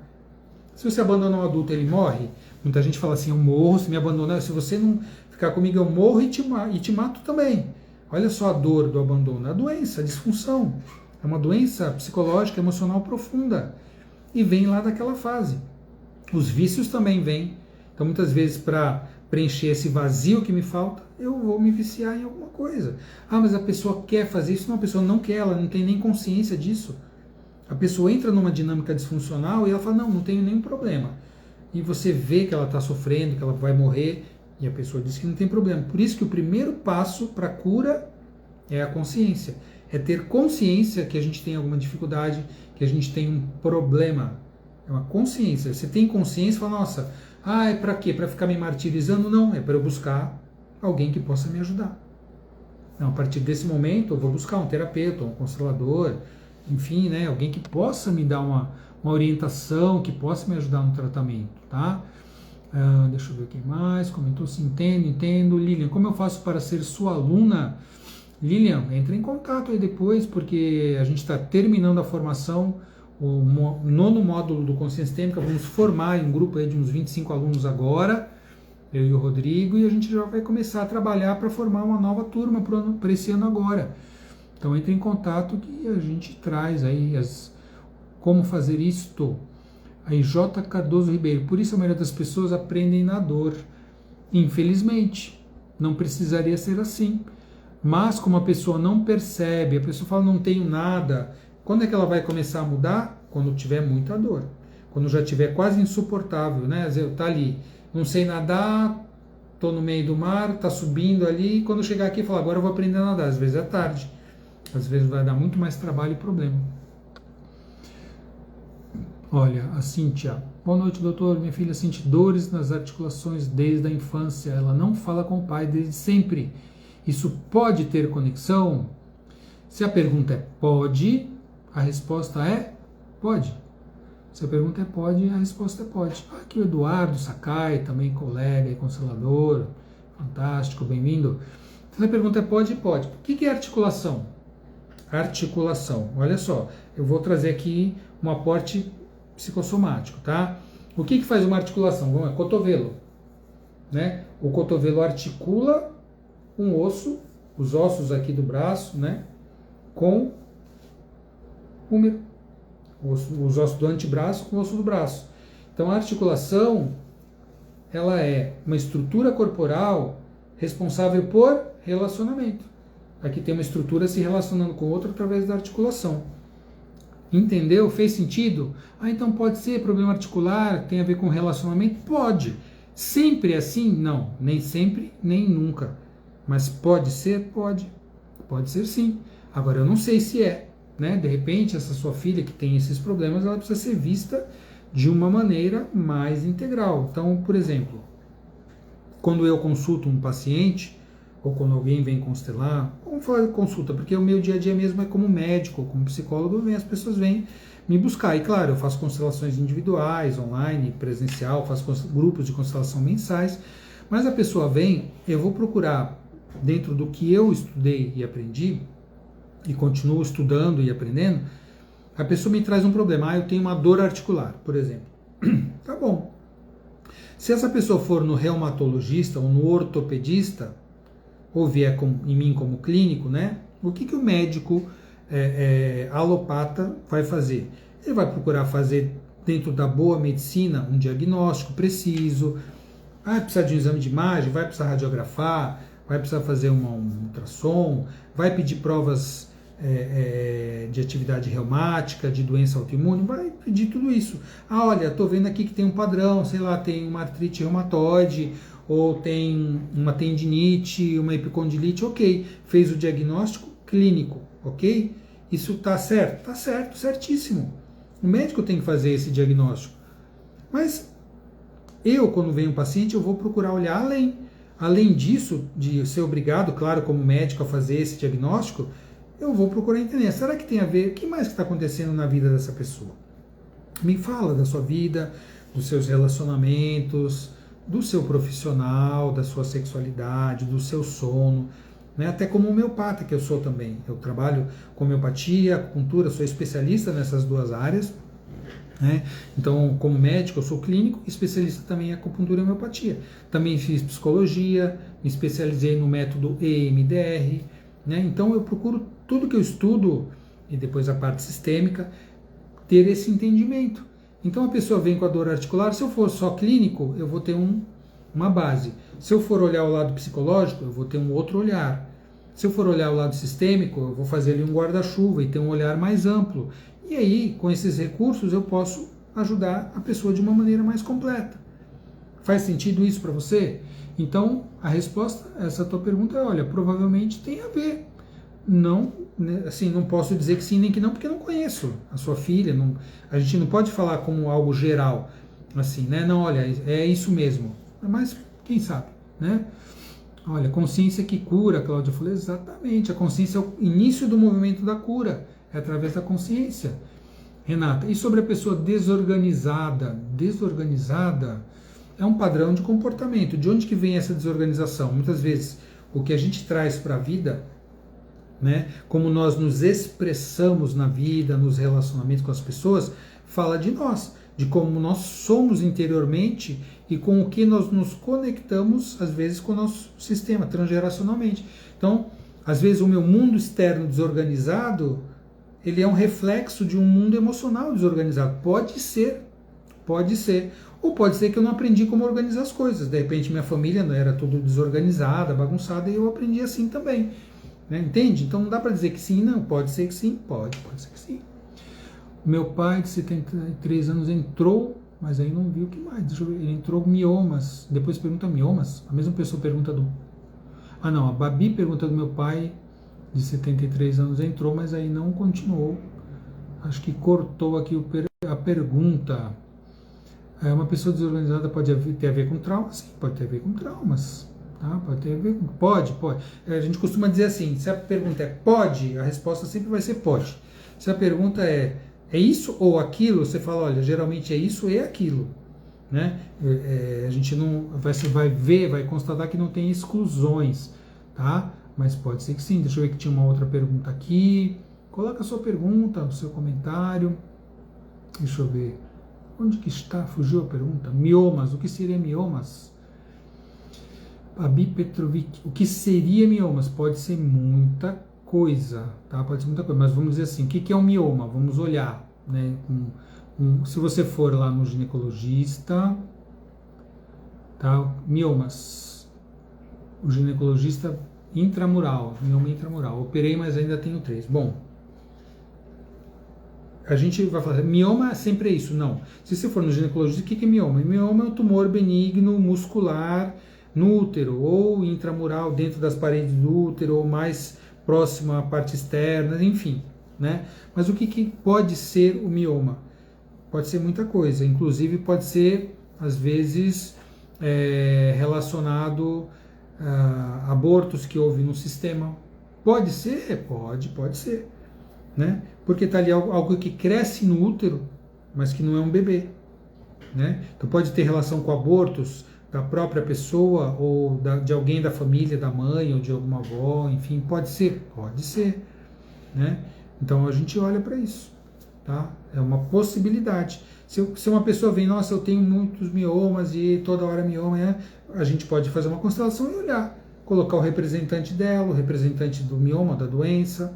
Se você abandonar um adulto, ele morre? Muita gente fala assim, eu morro, se me abandonar, se você não ficar comigo, eu morro e te mato também. Olha só a dor do abandono, a doença, a disfunção. É uma doença psicológica, emocional profunda. E vem lá daquela fase. Os vícios também vêm. Então, muitas vezes, para preencher esse vazio que me falta, eu vou me viciar em alguma coisa. Ah, mas a pessoa quer fazer isso? Não, a pessoa não quer, ela não tem nem consciência disso. A pessoa entra numa dinâmica disfuncional e ela fala, não tenho nenhum problema. E você vê que ela está sofrendo, que ela vai morrer, e a pessoa diz que não tem problema. Por isso que o primeiro passo para a cura é a consciência. É ter consciência que a gente tem alguma dificuldade, que a gente tem um problema. É uma consciência. Você tem consciência e fala, nossa, é para quê? Para ficar me martirizando? Não, é para eu buscar alguém que possa me ajudar. Não, a partir desse momento eu vou buscar um terapeuta, um constelador, enfim, né, alguém que possa me dar uma orientação, que possa me ajudar no tratamento, tá? Deixa eu ver quem mais comentou, se entendo. Lilian, como eu faço para ser sua aluna? Lilian, entre em contato aí depois, porque a gente está terminando a formação, o 9º módulo do Consciência Sistêmica, vamos formar um grupo aí de uns 25 alunos agora, eu e o Rodrigo, e a gente já vai começar a trabalhar para formar uma nova turma para esse ano agora. Então entre em contato que a gente traz aí como fazer isto. Aí J. Cardoso Ribeiro, por isso a maioria das pessoas aprendem na dor. Infelizmente, não precisaria ser assim. Mas como a pessoa não percebe, a pessoa fala, não tenho nada, quando é que ela vai começar a mudar? Quando tiver muita dor. Quando já tiver quase insuportável, né? Tá ali, não sei nadar, tô no meio do mar, tá subindo ali, e quando chegar aqui, fala, agora eu vou aprender a nadar. Às vezes é tarde. Às vezes vai dar muito mais trabalho e problema. Olha, a Cíntia. Boa noite, doutor. Minha filha sente dores nas articulações desde a infância. Ela não fala com o pai desde sempre. Isso pode ter conexão? Se a pergunta é pode, a resposta é pode. Se a pergunta é pode, a resposta é pode. Aqui o Eduardo Sakai, também colega e constelador. Fantástico, bem-vindo. Se a pergunta é pode, pode. O que é articulação? Articulação. Olha só, eu vou trazer aqui um aporte psicossomático, tá? O que faz uma articulação? Vamos lá, cotovelo, né? O cotovelo articula um osso, os ossos aqui do braço, né? Com o húmero, os ossos do antebraço com o osso do braço. Então a articulação, ela é uma estrutura corporal responsável por relacionamento. Aqui tem uma estrutura se relacionando com outra através da articulação. Entendeu? Fez sentido? Então pode ser problema articular, tem a ver com relacionamento? Pode. Sempre assim? Não. Nem sempre, nem nunca. Mas pode ser? Pode. Pode ser sim. Agora eu não sei se é, né? De repente essa sua filha que tem esses problemas, ela precisa ser vista de uma maneira mais integral. Então, por exemplo, quando eu consulto um paciente, ou quando alguém vem constelar, vamos falar de consulta, porque o meu dia a dia mesmo é como médico, como psicólogo, as pessoas vêm me buscar. E claro, eu faço constelações individuais, online, presencial, faço grupos de constelação mensais, mas a pessoa vem, eu vou procurar, dentro do que eu estudei e aprendi, e continuo estudando e aprendendo, a pessoa me traz um problema. Eu tenho uma dor articular, por exemplo. Tá bom. Se essa pessoa for no reumatologista ou no ortopedista, ou vier em mim como clínico, né? O que o médico alopata vai fazer? Ele vai procurar fazer, dentro da boa medicina, um diagnóstico preciso. Vai precisar de um exame de imagem, vai precisar radiografar, vai precisar fazer um ultrassom, vai pedir provas de atividade reumática, de doença autoimune, vai pedir tudo isso. Olha, estou vendo aqui que tem um padrão, sei lá, tem uma artrite reumatoide, ou tem uma tendinite, uma epicondilite, ok. Fez o diagnóstico clínico, ok? Isso está certo? Está certo, certíssimo. O médico tem que fazer esse diagnóstico. Mas Quando vem um paciente, eu vou procurar olhar além. Além disso, de ser obrigado, claro, como médico, a fazer esse diagnóstico, eu vou procurar entender, será que tem a ver, o que mais está acontecendo na vida dessa pessoa? Me fala da sua vida, dos seus relacionamentos, do seu profissional, da sua sexualidade, do seu sono, né? Até como homeopata que eu sou também. Eu trabalho com homeopatia, acupuntura, sou especialista nessas duas áreas, né? Então, como médico, eu sou clínico, especialista também em acupuntura e homeopatia. Também fiz psicologia, me especializei no método EMDR, né? Então, eu procuro tudo que eu estudo, e depois a parte sistêmica, ter esse entendimento. Então, a pessoa vem com a dor articular, se eu for só clínico, eu vou ter uma base. Se eu for olhar o lado psicológico, eu vou ter um outro olhar. Se eu for olhar o lado sistêmico, eu vou fazer ali um guarda-chuva e ter um olhar mais amplo. E aí, com esses recursos, eu posso ajudar a pessoa de uma maneira mais completa. Faz sentido isso para você? Então, a resposta a essa tua pergunta é, olha, provavelmente tem a ver. Não, né, assim, não posso dizer que sim nem que não, porque eu não conheço a sua filha. Não, a gente não pode falar como algo geral, assim, né? Não, olha, é isso mesmo. Mas quem sabe, né? Olha, consciência que cura, Cláudia falou, exatamente. A consciência é o início do movimento da cura. É através da consciência. Renata, e sobre a pessoa desorganizada? Desorganizada é um padrão de comportamento. De onde que vem essa desorganização? Muitas vezes, o que a gente traz para a vida, né, como nós nos expressamos na vida, nos relacionamentos com as pessoas, fala de nós, de como nós somos interiormente e com o que nós nos conectamos, às vezes, com o nosso sistema, transgeracionalmente. Então, às vezes, o meu mundo externo desorganizado, ele é um reflexo de um mundo emocional desorganizado. Pode ser. Ou pode ser que eu não aprendi como organizar as coisas. De repente, minha família não era tudo desorganizada, bagunçada, e eu aprendi assim também. Né? Entende? Então não dá para dizer que sim, não. Pode ser que sim, pode ser que sim. Meu pai de 73 anos entrou, mas aí não viu o que mais. Deixa eu ver. Ele entrou miomas. Depois pergunta miomas. A mesma pessoa pergunta do... Ah, não. A Babi pergunta do meu pai de 73 anos entrou, mas aí não continuou. Acho que cortou aqui a pergunta. Uma pessoa desorganizada pode ter a ver com traumas? Sim, pode ter a ver com traumas. Tá? Pode ter a ver com... Pode. A gente costuma dizer assim, se a pergunta é pode, a resposta sempre vai ser pode. Se a pergunta é isso ou aquilo, você fala, olha, geralmente é isso e aquilo. Né? A gente não vai ver, vai constatar que não tem exclusões. Tá? Mas pode ser que sim. Deixa eu ver que tinha uma outra pergunta aqui. Coloca a sua pergunta, o seu comentário. Deixa eu ver. Onde que está? Fugiu a pergunta. Miomas. O que seria miomas? Babi Petrovic. O que seria miomas? Pode ser muita coisa. Tá? Pode ser muita coisa. Mas vamos dizer assim. O que é um mioma? Vamos olhar. Né? Se você for lá no ginecologista. Tá? Miomas. O ginecologista... Intramural, mioma intramural. Operei, mas ainda tenho 3. Bom, a gente vai falar, mioma sempre é isso? Não. Se você for no ginecologista, o que é mioma? Mioma é um tumor benigno muscular no útero, ou intramural, dentro das paredes do útero, ou mais próximo à parte externa, enfim. Né? Mas o que pode ser o mioma? Pode ser muita coisa, inclusive pode ser, às vezes, relacionado abortos que houve no sistema. Pode ser? Pode ser. Né? Porque está ali algo que cresce no útero, mas que não é um bebê. Né? Então pode ter relação com abortos da própria pessoa, ou de alguém da família, da mãe, ou de alguma avó, enfim, pode ser. Né? Então a gente olha para isso. Tá? É uma possibilidade. Se uma pessoa vem, nossa, eu tenho muitos miomas e toda hora mioma, né? A gente pode fazer uma constelação e olhar, colocar o representante dela, o representante do mioma, da doença,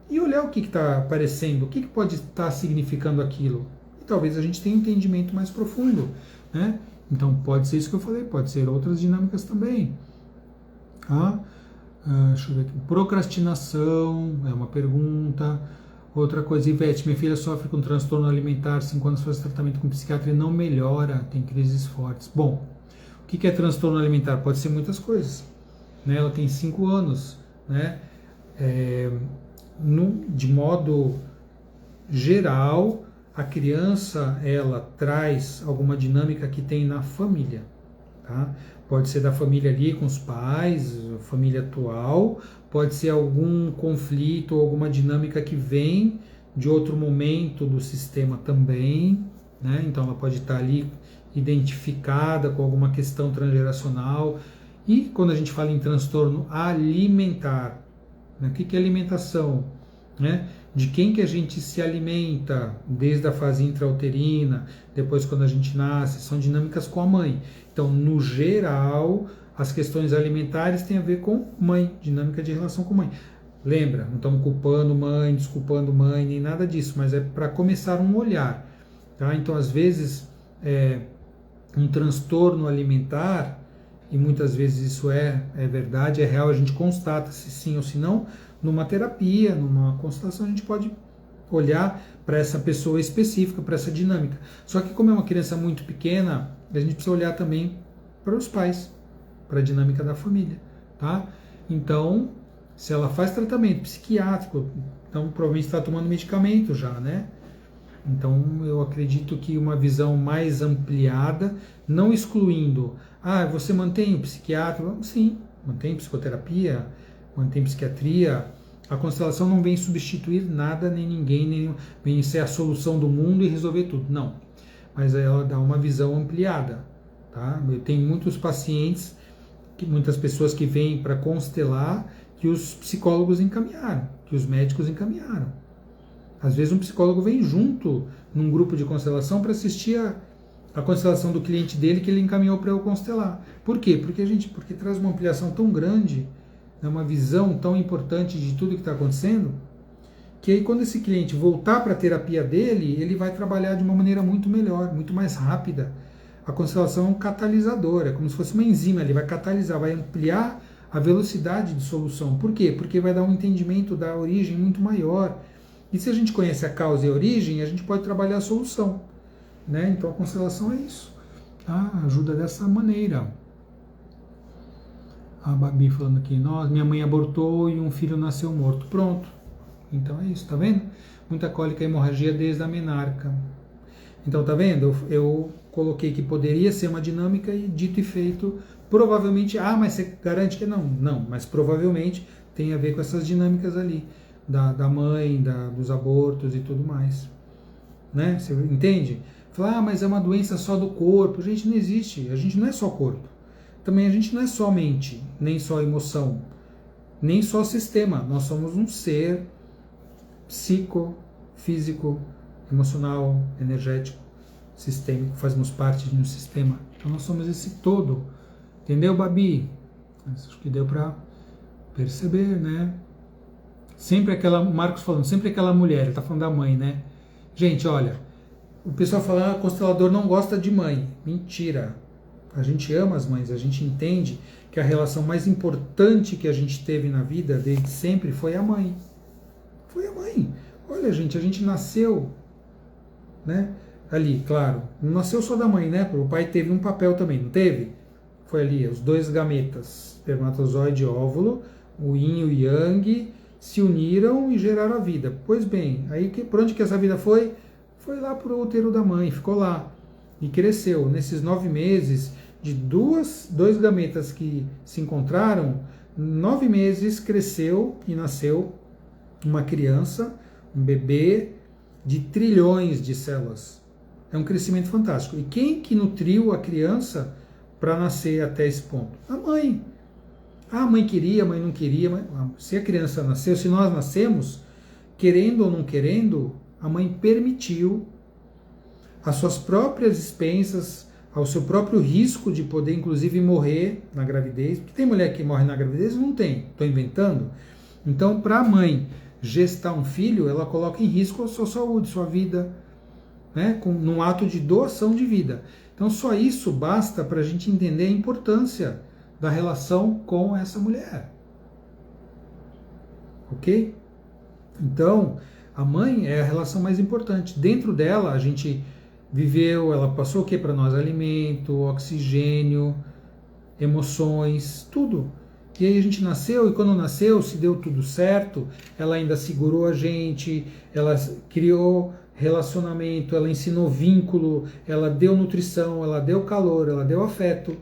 e olhar o que está aparecendo, o que pode estar significando aquilo. E talvez a gente tenha um entendimento mais profundo. Né? Então pode ser isso que eu falei, pode ser outras dinâmicas também. Tá? Deixa eu ver aqui. Procrastinação é uma pergunta. Outra coisa, Ivete, minha filha sofre com transtorno alimentar, 5 anos faz tratamento com psiquiatra e não melhora, tem crises fortes. Bom, o que é transtorno alimentar? Pode ser muitas coisas. Né? Ela tem 5 anos. Né? De modo geral, a criança, ela traz alguma dinâmica que tem na família, tá? Pode ser da família ali com os pais, família atual, pode ser algum conflito, alguma dinâmica que vem de outro momento do sistema também, né? Então ela pode estar ali identificada com alguma questão transgeracional. E quando a gente fala em transtorno alimentar, né? O que é alimentação? Né? De quem que a gente se alimenta desde a fase intrauterina, depois quando a gente nasce, são dinâmicas com a mãe. Então, no geral, as questões alimentares têm a ver com mãe, dinâmica de relação com mãe. Lembra, não estamos culpando mãe, desculpando mãe, nem nada disso, mas é para começar um olhar. Tá? Então, às vezes, um transtorno alimentar, e muitas vezes isso é verdade, é real, a gente constata se sim ou se não, numa terapia, numa constelação, a gente pode olhar para essa pessoa específica, para essa dinâmica. Só que como é uma criança muito pequena, a gente precisa olhar também para os pais, para a dinâmica da família, tá? Então, se ela faz tratamento psiquiátrico, então provavelmente está tomando medicamento já, né? Então, eu acredito que uma visão mais ampliada, não excluindo, você mantém o psiquiátrico? Sim, mantém psicoterapia, mantém psiquiatria. A constelação não vem substituir nada, nem ninguém, nem vem ser a solução do mundo e resolver tudo. Não. Mas ela dá uma visão ampliada. Tá? Eu tenho muitos pacientes, muitas pessoas que vêm para constelar, que os psicólogos encaminharam, que os médicos encaminharam. Às vezes um psicólogo vem junto num grupo de constelação para assistir a constelação do cliente dele que ele encaminhou para eu constelar. Por quê? Porque traz uma ampliação tão grande, uma visão tão importante de tudo que está acontecendo, que aí quando esse cliente voltar para a terapia dele, ele vai trabalhar de uma maneira muito melhor, muito mais rápida. A constelação é um catalisador, é como se fosse uma enzima, ele vai catalisar, vai ampliar a velocidade de solução. Por quê? Porque vai dar um entendimento da origem muito maior. E se a gente conhece a causa e a origem, a gente pode trabalhar a solução. Né? Então a constelação é isso. Tá? Ajuda dessa maneira. A Babi falando aqui, minha mãe abortou e um filho nasceu morto. Pronto. Então é isso, tá vendo? Muita cólica e hemorragia desde a menarca. Então tá vendo? Eu coloquei que poderia ser uma dinâmica e dito e feito, provavelmente, mas você garante que não? Não, mas provavelmente tem a ver com essas dinâmicas ali, da mãe, dos abortos e tudo mais. Né? Você entende? Fala, mas é uma doença só do corpo. Gente, não existe. A gente não é só corpo. Também a gente não é só mente, nem só emoção, nem só sistema. Nós somos um ser psico, físico, emocional, energético, sistêmico, fazemos parte de um sistema. Então nós somos esse todo. Entendeu, Babi? Acho que deu para perceber, né? Sempre aquela, o Marcos falando, sempre aquela mulher, ele está falando da mãe, né? Gente, olha, o pessoal fala, constelador não gosta de mãe. Mentira. A gente ama as mães, a gente entende que a relação mais importante que a gente teve na vida desde sempre foi a mãe. Foi a mãe. Olha, gente, a gente nasceu, né? Ali, claro, não nasceu só da mãe, né? O pai teve um papel também, não teve? Foi ali, os dois gametas, espermatozoide e óvulo, o yin e o yang, se uniram e geraram a vida. Pois bem, aí por onde que essa vida foi? Foi lá para o útero da mãe, ficou lá e cresceu. Nesses 9 meses, de dois gametas que se encontraram, 9 meses cresceu e nasceu uma criança, um bebê de trilhões de células. É um crescimento fantástico. E quem que nutriu a criança para nascer até esse ponto? A mãe. A mãe queria, a mãe não queria. Se a criança nasceu, se nós nascemos, querendo ou não querendo, a mãe permitiu às suas próprias expensas, ao seu próprio risco de poder, inclusive, morrer na gravidez. Porque tem mulher que morre na gravidez? Não tem. Estou inventando. Então, para a mãe gestar um filho, ela coloca em risco a sua saúde, sua vida, né? Num ato de doação de vida. Então, só isso basta para a gente entender a importância da relação com essa mulher. Ok? Então, a mãe é a relação mais importante. Dentro dela, a gente viveu, ela passou o que para nós? Alimento, oxigênio, emoções, tudo. E aí a gente nasceu, e quando nasceu, se deu tudo certo, ela ainda segurou a gente, ela criou relacionamento, ela ensinou vínculo, ela deu nutrição, ela deu calor, ela deu afeto.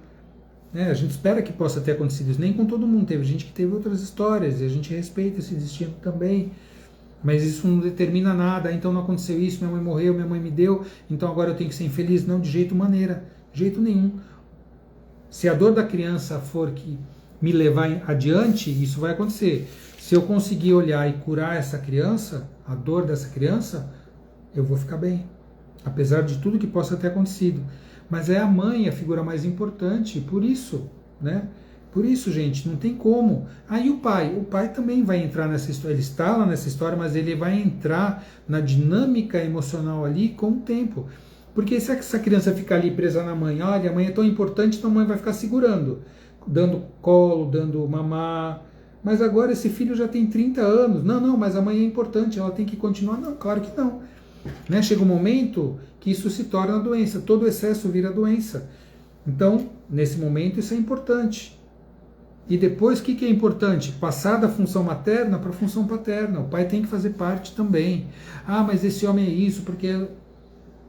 A gente espera que possa ter acontecido isso. Nem com todo mundo. Teve gente que teve outras histórias e a gente respeita esse destino também. Mas isso não determina nada. Então não aconteceu isso, minha mãe morreu, minha mãe me deu, então agora eu tenho que ser infeliz. Não, de jeito maneira, de jeito nenhum. Se a dor da criança for que me levar adiante, isso vai acontecer. Se eu conseguir olhar e curar essa criança, a dor dessa criança, eu vou ficar bem. Apesar de tudo que possa ter acontecido. Mas é a mãe a figura mais importante, por isso, né? Por isso, gente, não tem como. Aí o pai também vai entrar nessa história, ele está lá nessa história, mas ele vai entrar na dinâmica emocional ali com o tempo. Porque se essa criança ficar ali presa na mãe, olha, a mãe é tão importante, então a mãe vai ficar segurando, dando colo, dando mamar. Mas agora esse filho já tem 30 anos. Não, mas a mãe é importante, ela tem que continuar. Não, claro que não. Chega um momento que isso se torna doença, todo excesso vira doença. Então, nesse momento, isso é importante. E depois, o que é importante? Passar da função materna para a função paterna. O pai tem que fazer parte também. Ah, mas esse homem é isso, porque...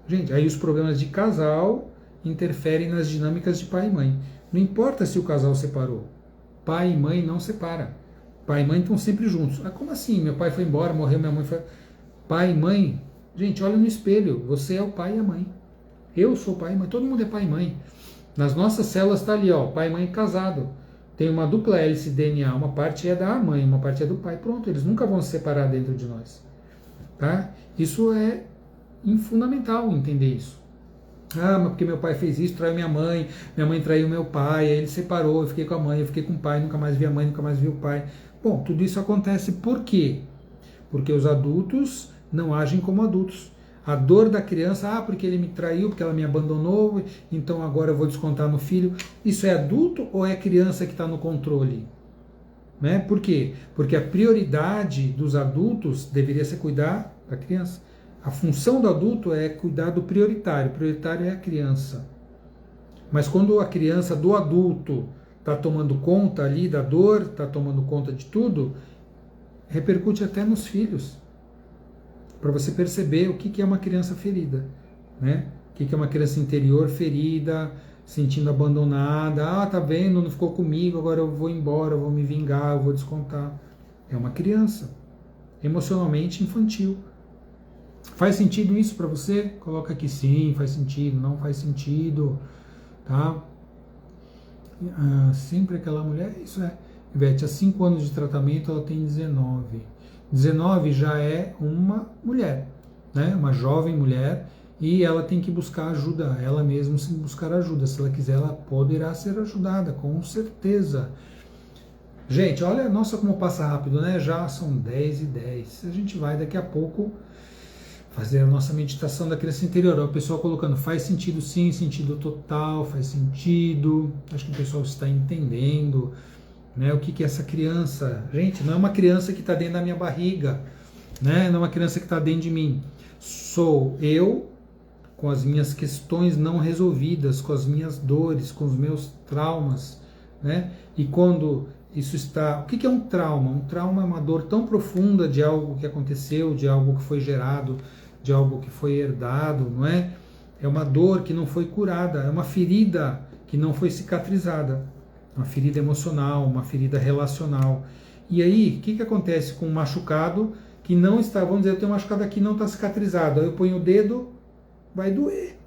Gente, aí os problemas de casal interferem nas dinâmicas de pai e mãe. Não importa se o casal separou. Pai e mãe não separam. Pai e mãe estão sempre juntos. Ah, como assim? Meu pai foi embora, morreu, minha mãe foi... Pai e mãe... Gente, olha no espelho, você é o pai e a mãe. Eu sou pai e mãe, todo mundo é pai e mãe. Nas nossas células está ali, ó, pai e mãe casado. Tem uma dupla hélice DNA, uma parte é da mãe, uma parte é do pai. Pronto, eles nunca vão se separar dentro de nós. Tá? Isso é fundamental entender isso. Ah, mas porque meu pai fez isso, traiu minha mãe traiu meu pai, aí ele separou, eu fiquei com a mãe, eu fiquei com o pai, nunca mais vi a mãe, nunca mais vi o pai. Bom, tudo isso acontece por quê? Porque os adultos não agem como adultos. A dor da criança, porque ele me traiu, porque ela me abandonou, então agora eu vou descontar no filho. Isso é adulto ou é criança que está no controle? Por quê? Porque a prioridade dos adultos deveria ser cuidar da criança. A função do adulto é cuidar do prioritário. O prioritário é a criança. Mas quando a criança do adulto está tomando conta ali da dor, está tomando conta de tudo, repercute até nos filhos. Para você perceber o que é uma criança ferida, né? O que é uma criança interior ferida, sentindo abandonada. Ah, tá vendo, não ficou comigo, agora eu vou embora, eu vou me vingar, eu vou descontar. É uma criança, emocionalmente infantil. Faz sentido isso para você? Coloca aqui sim, faz sentido, não faz sentido, tá? Sempre aquela mulher, isso é. Ivete, há 5 anos de tratamento, ela tem 19. 19 já é uma mulher, né? Uma jovem mulher, e ela tem que buscar ajuda, ela mesma se buscar ajuda. Se ela quiser, ela poderá ser ajudada, com certeza. Gente, olha, nossa, como passa rápido, né? Já são 10h10. A gente vai daqui a pouco fazer a nossa meditação da criança interior. O pessoal colocando, faz sentido sim, sentido total, faz sentido. Acho que o pessoal está entendendo. O que é essa criança? Gente, não é uma criança que está dentro da minha barriga, né? Não é uma criança que está dentro de mim. Sou eu com as minhas questões não resolvidas, com as minhas dores, com os meus traumas, né? E quando isso está... O que é um trauma? Um trauma é uma dor tão profunda de algo que aconteceu, de algo que foi gerado, de algo que foi herdado, não é? É uma dor que não foi curada, é uma ferida que não foi cicatrizada. Uma ferida emocional, uma ferida relacional. E aí, o que acontece com um machucado que não está, vamos dizer, eu tenho um machucado aqui não está cicatrizado, aí eu ponho o dedo, vai doer.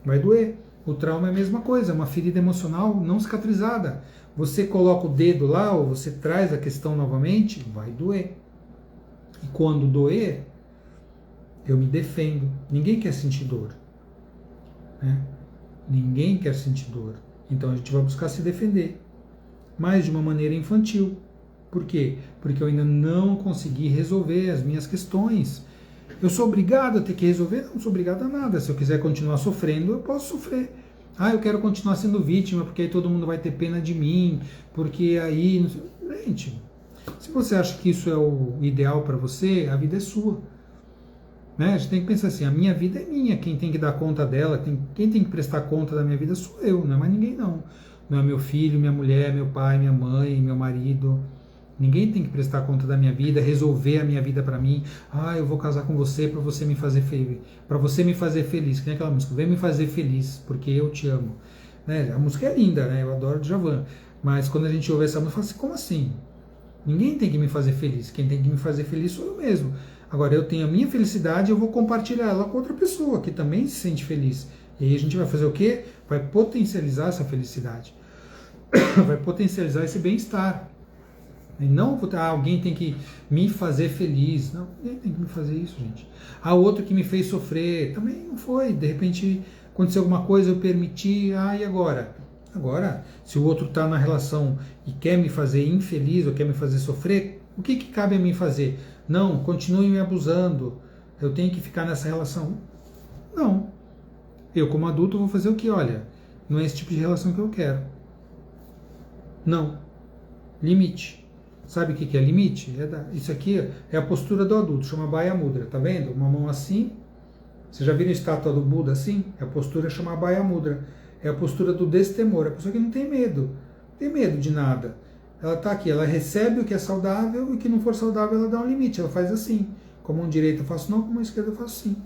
Vai doer. O trauma é a mesma coisa, uma ferida emocional não cicatrizada. Você coloca o dedo lá, ou você traz a questão novamente, vai doer. E quando doer, eu me defendo. Ninguém quer sentir dor, né? Ninguém quer sentir dor. Então a gente vai buscar se defender, mas de uma maneira infantil. Por quê? Porque eu ainda não consegui resolver as minhas questões. Eu sou obrigado a ter que resolver? Não sou obrigado a nada. Se eu quiser continuar sofrendo, eu posso sofrer. Eu quero continuar sendo vítima, porque aí todo mundo vai ter pena de mim, porque aí... Gente, se você acha que isso é o ideal para você, a vida é sua. A gente tem que pensar assim, a minha vida é minha, quem tem que dar conta dela, quem tem que prestar conta da minha vida sou eu, não é mais ninguém não. Não é meu filho, minha mulher, meu pai, minha mãe, meu marido, Ninguém tem que prestar conta da minha vida, resolver a minha vida para mim. Ah, eu vou casar com você para você me fazer feliz. Para você me fazer feliz. Que nem aquela música, vem me fazer feliz, porque eu te amo. Né? A música é linda, né? Eu adoro Djavan. Mas quando a gente ouve essa música, fala assim, como assim? Ninguém tem que me fazer feliz. Quem tem que me fazer feliz sou eu mesmo. Agora, eu tenho a minha felicidade, eu vou compartilhar ela com outra pessoa que também se sente feliz. E aí a gente vai fazer o quê? Vai potencializar essa felicidade. Vai potencializar esse bem-estar. E não, alguém tem que me fazer feliz. Não, ninguém tem que me fazer isso, gente. Outro que me fez sofrer. Também não foi. De repente, aconteceu alguma coisa, eu permiti. E agora? Agora, se o outro está na relação e quer me fazer infeliz ou quer me fazer sofrer, o que cabe a mim fazer? Não, continue me abusando. Eu tenho que ficar nessa relação. Não. Eu, como adulto, vou fazer o que? Olha, não é esse tipo de relação que eu quero. Não. Limite. Sabe o que é limite? Isso aqui é a postura do adulto, chama Bhaya Mudra, tá vendo? Uma mão assim. Você já viram a estátua do Buda assim? A postura chama Bhaya Mudra. É a postura do destemor, a pessoa que não tem medo. Não tem medo de nada. Ela está aqui, ela recebe o que é saudável e o que não for saudável ela dá um limite. Ela faz assim. Com a mão direita eu faço não, com a mão esquerda eu faço sim.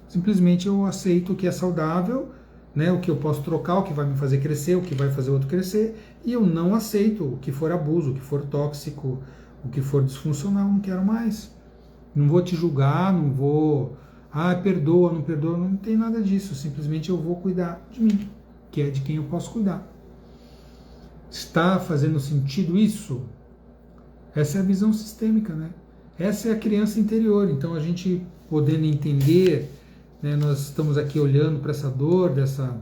Simplesmente eu aceito o que é saudável, né, o que eu posso trocar, o que vai me fazer crescer, o que vai fazer o outro crescer, e eu não aceito o que for abuso, o que for tóxico, o que for disfuncional, não quero mais. Não vou te julgar, não vou... perdoa, não tem nada disso. Simplesmente eu vou cuidar de mim, que é de quem eu posso cuidar. Está fazendo sentido isso? Essa é a visão sistêmica, né? Essa é a criança interior. Então a gente podendo entender, né, nós estamos aqui olhando para essa dor dessa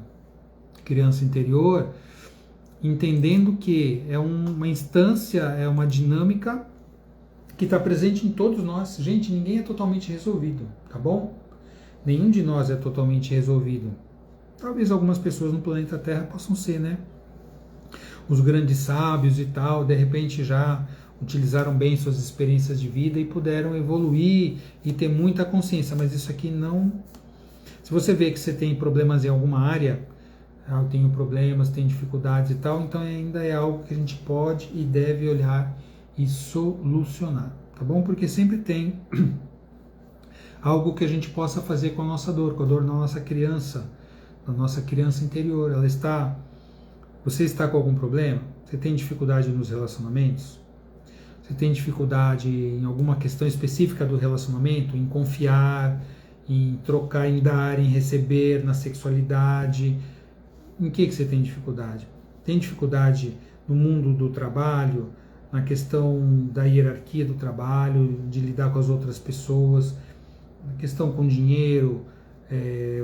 criança interior, entendendo que é uma instância, é uma dinâmica que está presente em todos nós. Gente, ninguém é totalmente resolvido, tá bom? Nenhum de nós é totalmente resolvido. Talvez algumas pessoas no planeta Terra possam ser, né? Os grandes sábios e tal, de repente já utilizaram bem suas experiências de vida e puderam evoluir e ter muita consciência, mas isso aqui não... Se você vê que você tem problemas em alguma área, eu tenho problemas, tenho dificuldades e tal, então ainda é algo que a gente pode e deve olhar e solucionar, tá bom? Porque sempre tem algo que a gente possa fazer com a nossa dor, com a dor da nossa criança interior. Você está com algum problema? Você tem dificuldade nos relacionamentos? Você tem dificuldade em alguma questão específica do relacionamento? Em confiar, em trocar, em dar, em receber, na sexualidade? Em que você tem dificuldade? Tem dificuldade no mundo do trabalho, na questão da hierarquia do trabalho, de lidar com as outras pessoas, na questão com dinheiro,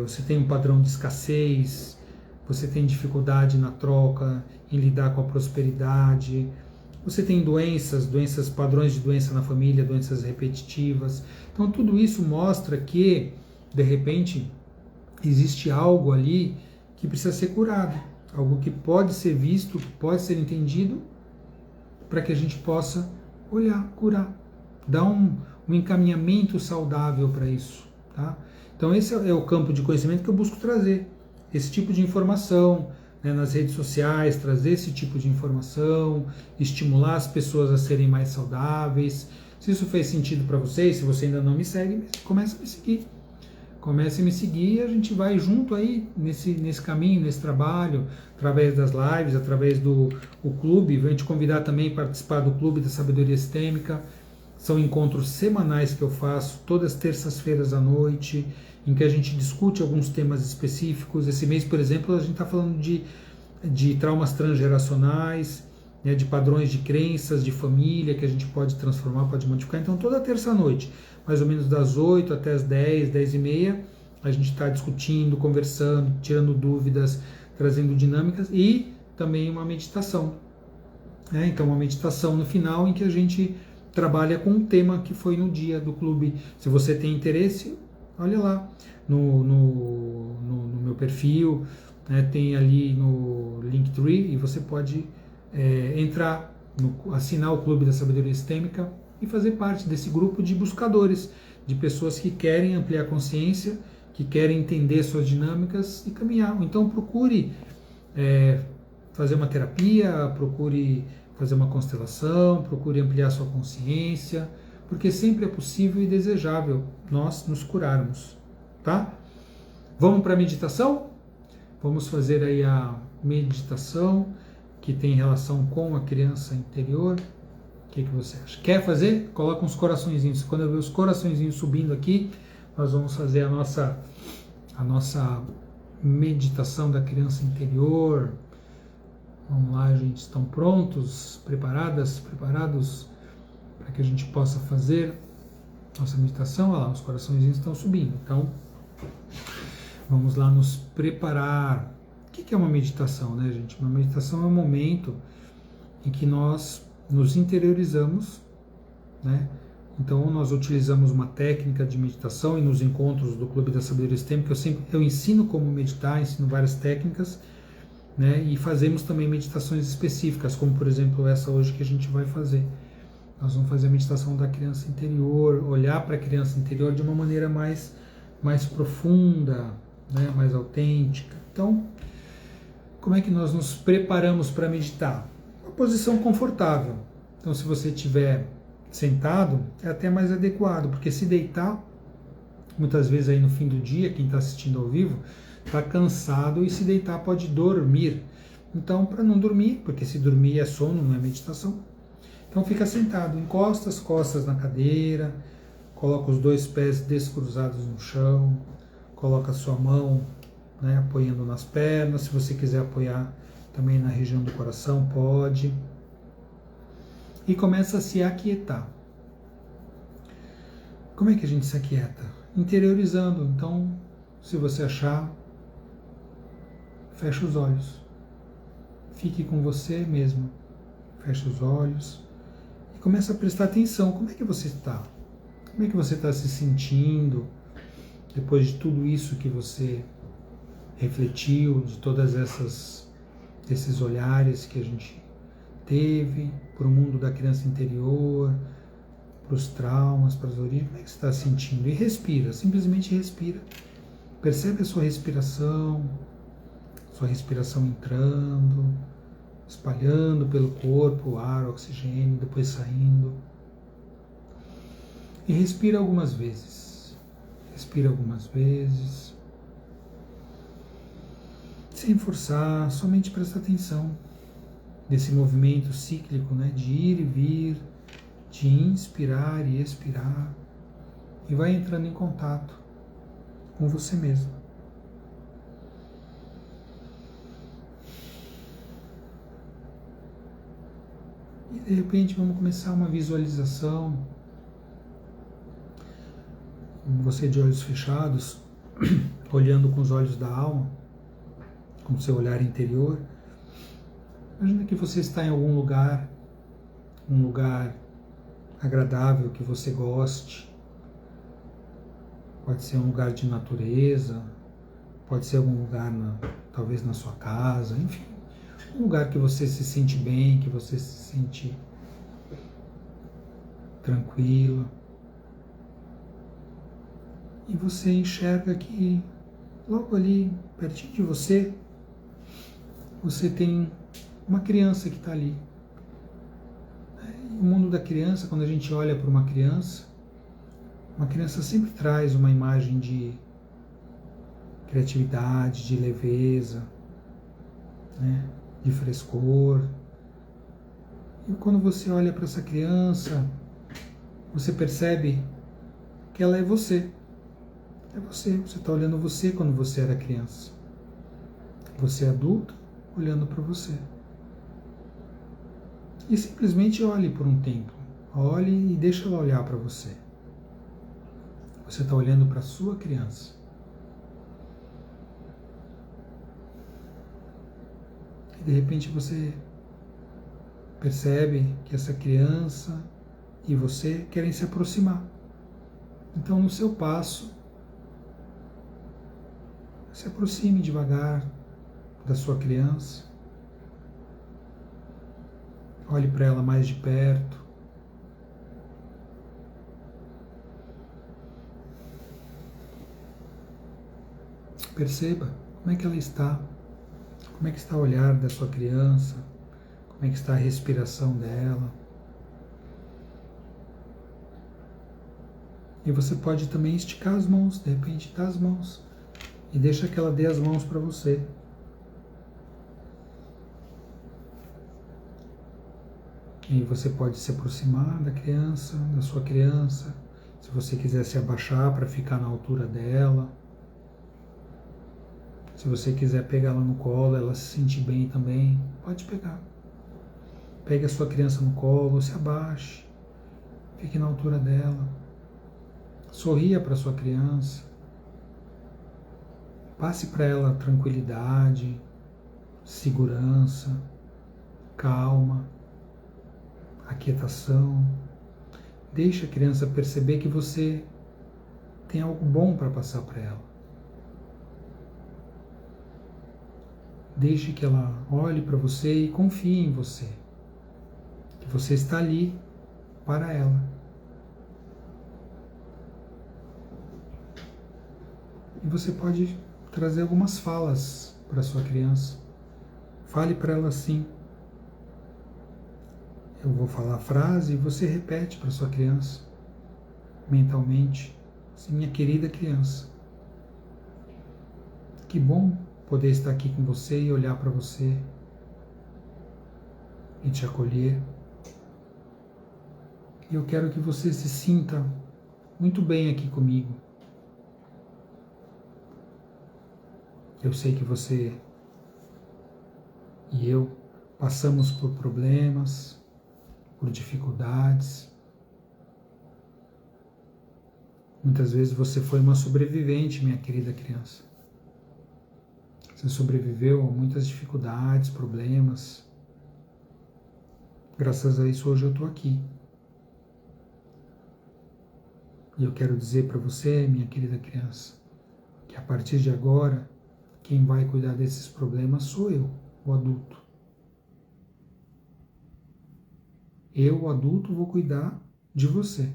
você tem um padrão de escassez, você tem dificuldade na troca, em lidar com a prosperidade, você tem doenças, padrões de doença na família, doenças repetitivas. Então tudo isso mostra que, de repente, existe algo ali que precisa ser curado, algo que pode ser visto, que pode ser entendido, para que a gente possa olhar, curar, dar um encaminhamento saudável para isso, tá? Então esse é o campo de conhecimento que eu busco trazer, esse tipo de informação, né, nas redes sociais, trazer esse tipo de informação, estimular as pessoas a serem mais saudáveis. Se isso fez sentido para vocês, se você ainda não me segue, comece a me seguir. Comece a me seguir e a gente vai junto aí nesse caminho, nesse trabalho, através das lives, através do clube. Vou te convidar também a participar do Clube da Sabedoria Sistêmica. São encontros semanais que eu faço, todas as terças-feiras à noite, em que a gente discute alguns temas específicos. Esse mês, por exemplo, a gente está falando de traumas transgeracionais, né, de padrões de crenças, de família, que a gente pode transformar, pode modificar. Então, toda terça-noite, mais ou menos das 8 até as 10, 10 e meia, a gente está discutindo, conversando, tirando dúvidas, trazendo dinâmicas e também uma meditação. Então, uma meditação no final em que a gente trabalha com um tema que foi no dia do clube. Se você tem interesse, olha lá no meu perfil, né, tem ali no Linktree e você pode entrar, assinar o Clube da Sabedoria Sistêmica e fazer parte desse grupo de buscadores, de pessoas que querem ampliar a consciência, que querem entender suas dinâmicas e caminhar. Então procure fazer uma terapia, procure fazer uma constelação, procure ampliar sua consciência, porque sempre é possível e desejável nós nos curarmos, tá? Vamos para a meditação? Vamos fazer aí a meditação que tem relação com a criança interior. O que você acha? Quer fazer? Coloca uns coraçõezinhos. Quando eu ver os coraçõezinhos subindo aqui, nós vamos fazer a nossa meditação da criança interior. Vamos lá, gente. Estão prontos? Preparadas? Preparados para que a gente possa fazer nossa meditação? Olha lá, os coraçõezinhos estão subindo. Então, vamos lá nos preparar. O que é uma meditação, né, gente? Uma meditação é um momento em que nós nos interiorizamos, né? Então, nós utilizamos uma técnica de meditação e nos encontros do Clube da Sabedoria Sistêmica eu ensino como meditar, ensino várias técnicas, né? E fazemos também meditações específicas, como por exemplo essa hoje que a gente vai fazer. Nós vamos fazer a meditação da criança interior, olhar para a criança interior de uma maneira mais profunda, né? Mais autêntica. Então, como é que nós nos preparamos para meditar? Uma posição confortável. Então, se você estiver sentado, é até mais adequado, porque se deitar, muitas vezes aí no fim do dia, quem está assistindo ao vivo, está cansado e se deitar pode dormir. Então, para não dormir, porque se dormir é sono, não é meditação, então fica sentado, encosta as costas na cadeira, coloca os dois pés descruzados no chão, coloca a sua mão, né, apoiando nas pernas. Se você quiser apoiar também na região do coração, pode. E começa a se aquietar. Como é que a gente se aquieta? Interiorizando. Então, se você achar, fecha os olhos. Fique com você mesmo. Fecha os olhos e começa a prestar atenção. Como é que você está? Como é que você está se sentindo depois de tudo isso que você refletiu, de todas esses olhares que a gente teve para o mundo da criança interior, para os traumas, para as origens? Como é que você está se sentindo? E respira, simplesmente respira. Percebe a sua respiração entrando, espalhando pelo corpo o ar, o oxigênio, depois saindo. E respira algumas vezes. Respira algumas vezes. Sem forçar, somente presta atenção nesse movimento cíclico, né, de ir e vir, de inspirar e expirar, e vai entrando em contato com você mesmo. E de repente vamos começar uma visualização, você de olhos fechados, olhando com os olhos da alma, com o seu olhar interior. Imagina que você está em algum lugar, um lugar agradável que você goste. Pode ser um lugar de natureza, pode ser algum lugar, talvez na sua casa, enfim. Um lugar que você se sente bem, que você se sente tranquilo. E você enxerga que logo ali, pertinho de você, você tem uma criança que está ali. O mundo da criança, quando a gente olha para uma criança sempre traz uma imagem de criatividade, de leveza, né? De frescor. E quando você olha para essa criança, você percebe que ela é você. É você está olhando você quando você era criança. Você é adulto olhando para você. E simplesmente olhe por um tempo. Olhe e deixa ela olhar para você. Você está olhando para a sua criança. E de repente você percebe que essa criança e você querem se aproximar. Então, no seu passo, se aproxime devagar da sua criança. Olhe para ela mais de perto. Perceba como é que ela está, como é que está o olhar da sua criança, como como é que está a respiração dela. E você pode também esticar as mãos, de repente dá as mãos. E deixa que ela dê as mãos para você. E você pode se aproximar da criança, da sua criança. Se você quiser se abaixar para ficar na altura dela. Se você quiser pegar ela no colo, ela se sentir bem também, pode pegar. Pegue a sua criança no colo, se abaixe. Fique na altura dela. Sorria para sua criança. Passe para ela tranquilidade, segurança, calma, aquietação. Deixe a criança perceber que você tem algo bom para passar para ela. Deixe que ela olhe para você e confie em você. Que você está ali para ela. E você pode trazer algumas falas para sua criança. Fale para ela assim. Eu vou falar a frase e você repete para sua criança, mentalmente. Assim, minha querida criança, que bom poder estar aqui com você e olhar para você e te acolher. E eu quero que você se sinta muito bem aqui comigo. Eu sei que você e eu passamos por problemas, por dificuldades. Muitas vezes você foi uma sobrevivente, minha querida criança. Você sobreviveu a muitas dificuldades, problemas. Graças a isso hoje eu estou aqui. E eu quero dizer para você, minha querida criança, que a partir de agora, quem vai cuidar desses problemas sou eu, o adulto. Eu, o adulto, vou cuidar de você.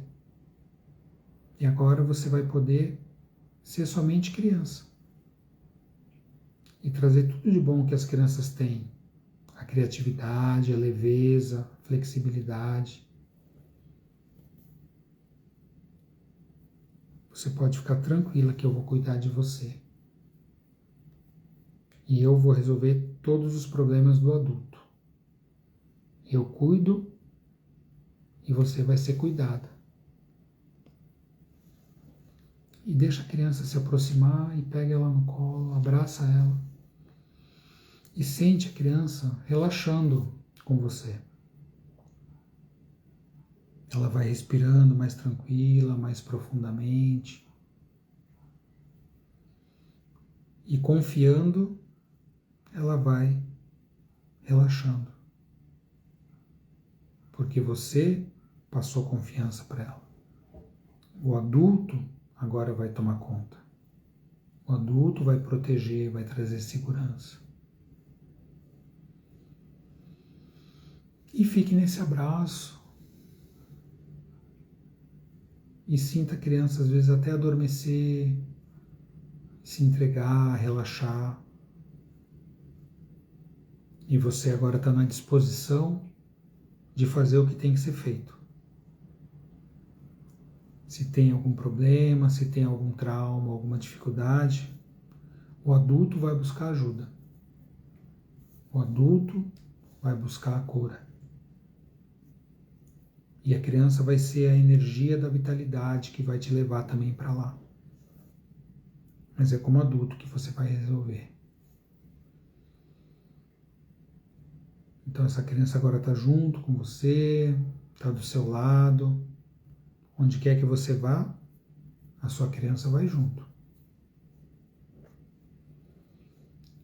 E agora você vai poder ser somente criança. E trazer tudo de bom que as crianças têm. A criatividade, a leveza, a flexibilidade. Você pode ficar tranquila que eu vou cuidar de você. E eu vou resolver todos os problemas do adulto. Eu cuido e você vai ser cuidada. E deixa a criança se aproximar e pega ela no colo, abraça ela. E sente a criança relaxando com você. Ela vai respirando mais tranquila, mais profundamente. E confiando, ela vai relaxando. Porque você passou confiança para ela. O adulto agora vai tomar conta. O adulto vai proteger, vai trazer segurança. E fique nesse abraço. E sinta a criança às vezes até adormecer, se entregar, relaxar. E você agora está na disposição de fazer o que tem que ser feito. Se tem algum problema, se tem algum trauma, alguma dificuldade, o adulto vai buscar ajuda. O adulto vai buscar a cura. E a criança vai ser a energia da vitalidade que vai te levar também para lá. Mas é como adulto que você vai resolver. Então essa criança agora está junto com você, está do seu lado. Onde quer que você vá, a sua criança vai junto.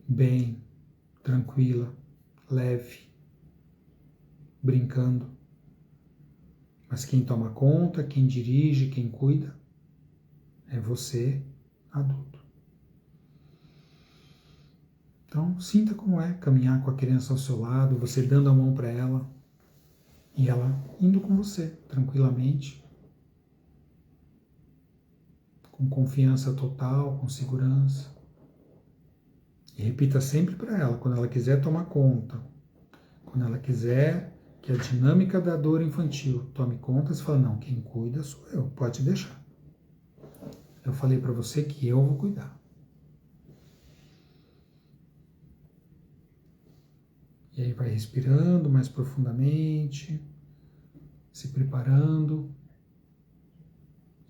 Bem, tranquila, leve, brincando. Mas quem toma conta, quem dirige, quem cuida, é você, adulto. Então, sinta como é caminhar com a criança ao seu lado, você dando a mão para ela e ela indo com você, tranquilamente, com confiança total, com segurança. E repita sempre para ela, quando ela quiser tomar conta, Quando ela quiser que a dinâmica da dor infantil tome conta, você fala, não, quem cuida sou eu, pode deixar. Eu falei para você que eu vou cuidar. E aí vai respirando mais profundamente, se preparando.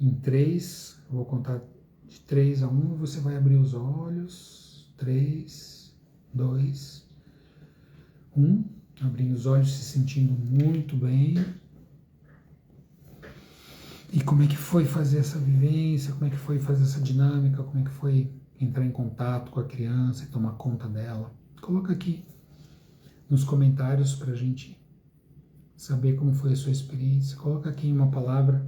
Em 3, eu vou contar de 3 a 1, você vai abrir os olhos. 3, 2, 1. Abrindo os olhos, se sentindo muito bem. E como é que foi fazer essa vivência? Como é que foi fazer essa dinâmica? Como é que foi entrar em contato com a criança e tomar conta dela? Coloca aqui nos comentários para a gente saber como foi a sua experiência. Coloca aqui em uma palavra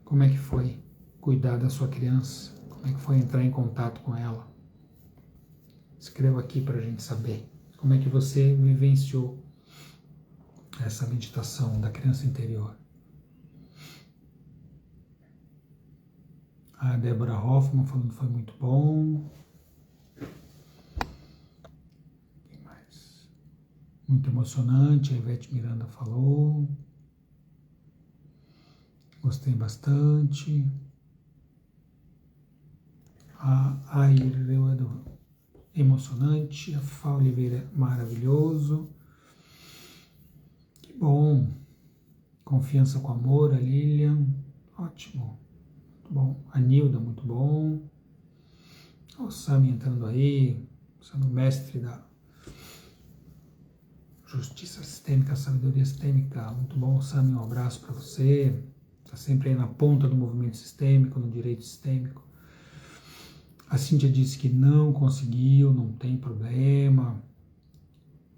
como é que foi cuidar da sua criança, como é que foi entrar em contato com ela. Escreva aqui para a gente saber como é que você vivenciou essa meditação da criança interior. A Débora Hoffman falando que foi muito bom. Quem mais? Muito emocionante, a Ivete Miranda falou. Gostei bastante. A Ayreudo, emocionante. A Fá Oliveira, maravilhoso. Que bom. Confiança com amor, a Lilian. Ótimo. Muito bom. A Nilda, muito bom. O Sami entrando aí. Sendo mestre da Justiça Sistêmica, Sabedoria Sistêmica. Muito bom, Sami. Um abraço para você. Está sempre aí na ponta do movimento sistêmico, no direito sistêmico. A Cíntia disse que não conseguiu, não tem problema,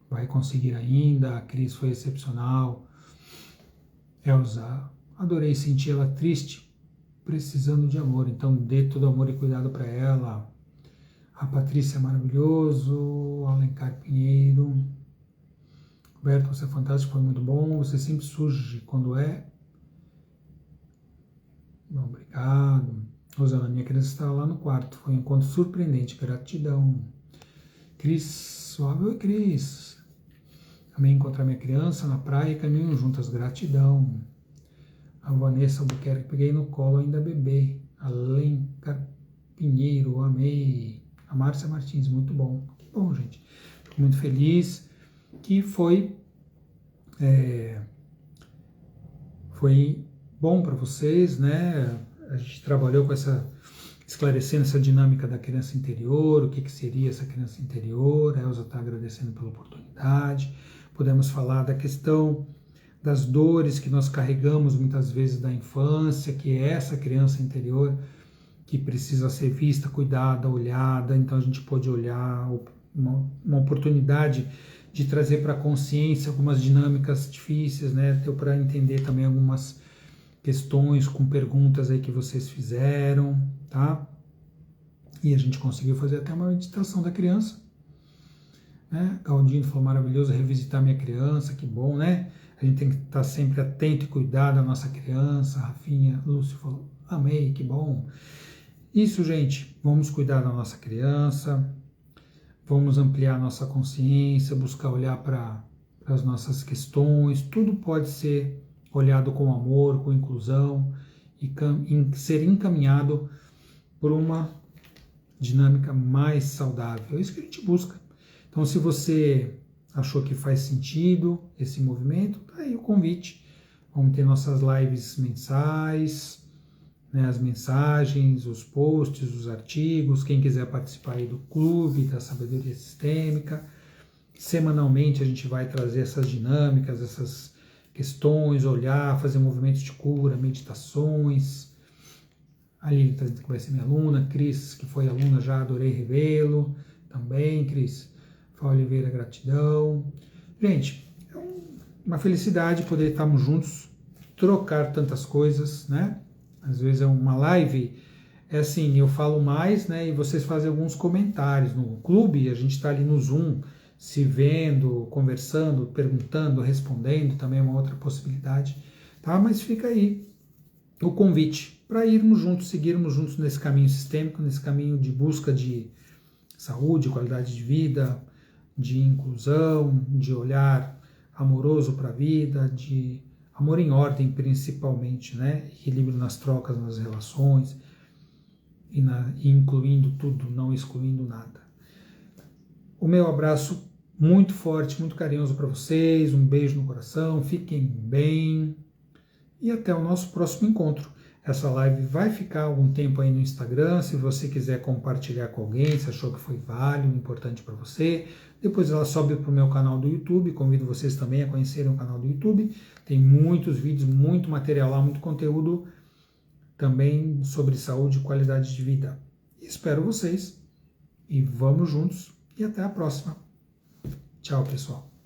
vai conseguir ainda. A Cris foi excepcional. Elza, adorei sentir ela triste, precisando de amor, então dê todo amor e cuidado para ela. A Patrícia é maravilhoso. Alencar Pinheiro. Roberto, você é fantástico, foi muito bom. Você sempre surge quando é. Bom, obrigado. Rosana, minha criança está lá no quarto. Foi um encontro surpreendente. Gratidão. Cris, suave. Oi, Cris. Amei encontrar minha criança na praia e caminham juntas. Gratidão. A Vanessa Albuquerque, peguei no colo ainda bebê. Alencar Pinheiro, amei. A Márcia Martins, muito bom. Que bom, gente. Fico muito feliz que foi bom para vocês, né? A gente trabalhou com esclarecendo essa dinâmica da criança interior, o que seria essa criança interior. A Elza está agradecendo pela oportunidade. Podemos falar da questão das dores que nós carregamos muitas vezes da infância, que é essa criança interior que precisa ser vista, cuidada, olhada. Então a gente pode olhar uma oportunidade de trazer para a consciência algumas dinâmicas difíceis, né? Deu para entender também algumas questões com perguntas aí que vocês fizeram, tá? E a gente conseguiu fazer até uma meditação da criança, né? Galdino falou, maravilhoso revisitar minha criança, que bom, né? A gente tem que estar sempre atento e cuidar da nossa criança. Rafinha, Lúcio falou, amei, que bom. Isso, gente, vamos cuidar da nossa criança, vamos ampliar nossa consciência, buscar olhar para as nossas questões, tudo pode ser olhado com amor, com inclusão e ser encaminhado por uma dinâmica mais saudável. É isso que a gente busca. Então, se você achou que faz sentido esse movimento, tá aí o convite. Vamos ter nossas lives mensais, né, as mensagens, os posts, os artigos. Quem quiser participar aí do Clube da Sabedoria Sistêmica. Semanalmente a gente vai trazer essas dinâmicas, essas questões, olhar, fazer movimentos de cura, meditações. A Lili está dizendo que vai ser minha aluna. Cris, que foi aluna já, adorei revê-lo. Também, Cris. Fá Oliveira, gratidão. Gente, é uma felicidade poder estarmos juntos, trocar tantas coisas, né? Às vezes é uma live, é assim, eu falo mais, né? E vocês fazem alguns comentários. No clube, a gente está ali no Zoom, se vendo, conversando, perguntando, respondendo, também é uma outra possibilidade, tá? Mas fica aí o convite para irmos juntos, seguirmos juntos nesse caminho sistêmico, nesse caminho de busca de saúde, qualidade de vida, de inclusão, de olhar amoroso para a vida, de amor em ordem principalmente, né? Equilíbrio nas trocas, nas relações, e incluindo tudo, não excluindo nada. O meu abraço muito forte, muito carinhoso para vocês, um beijo no coração, fiquem bem e até o nosso próximo encontro. Essa live vai ficar algum tempo aí no Instagram, se você quiser compartilhar com alguém, se achou que foi válido, importante para você. Depois ela sobe para o meu canal do YouTube, convido vocês também a conhecerem o canal do YouTube. Tem muitos vídeos, muito material lá, muito conteúdo também sobre saúde e qualidade de vida. Espero vocês e vamos juntos e até a próxima. Tchau, pessoal.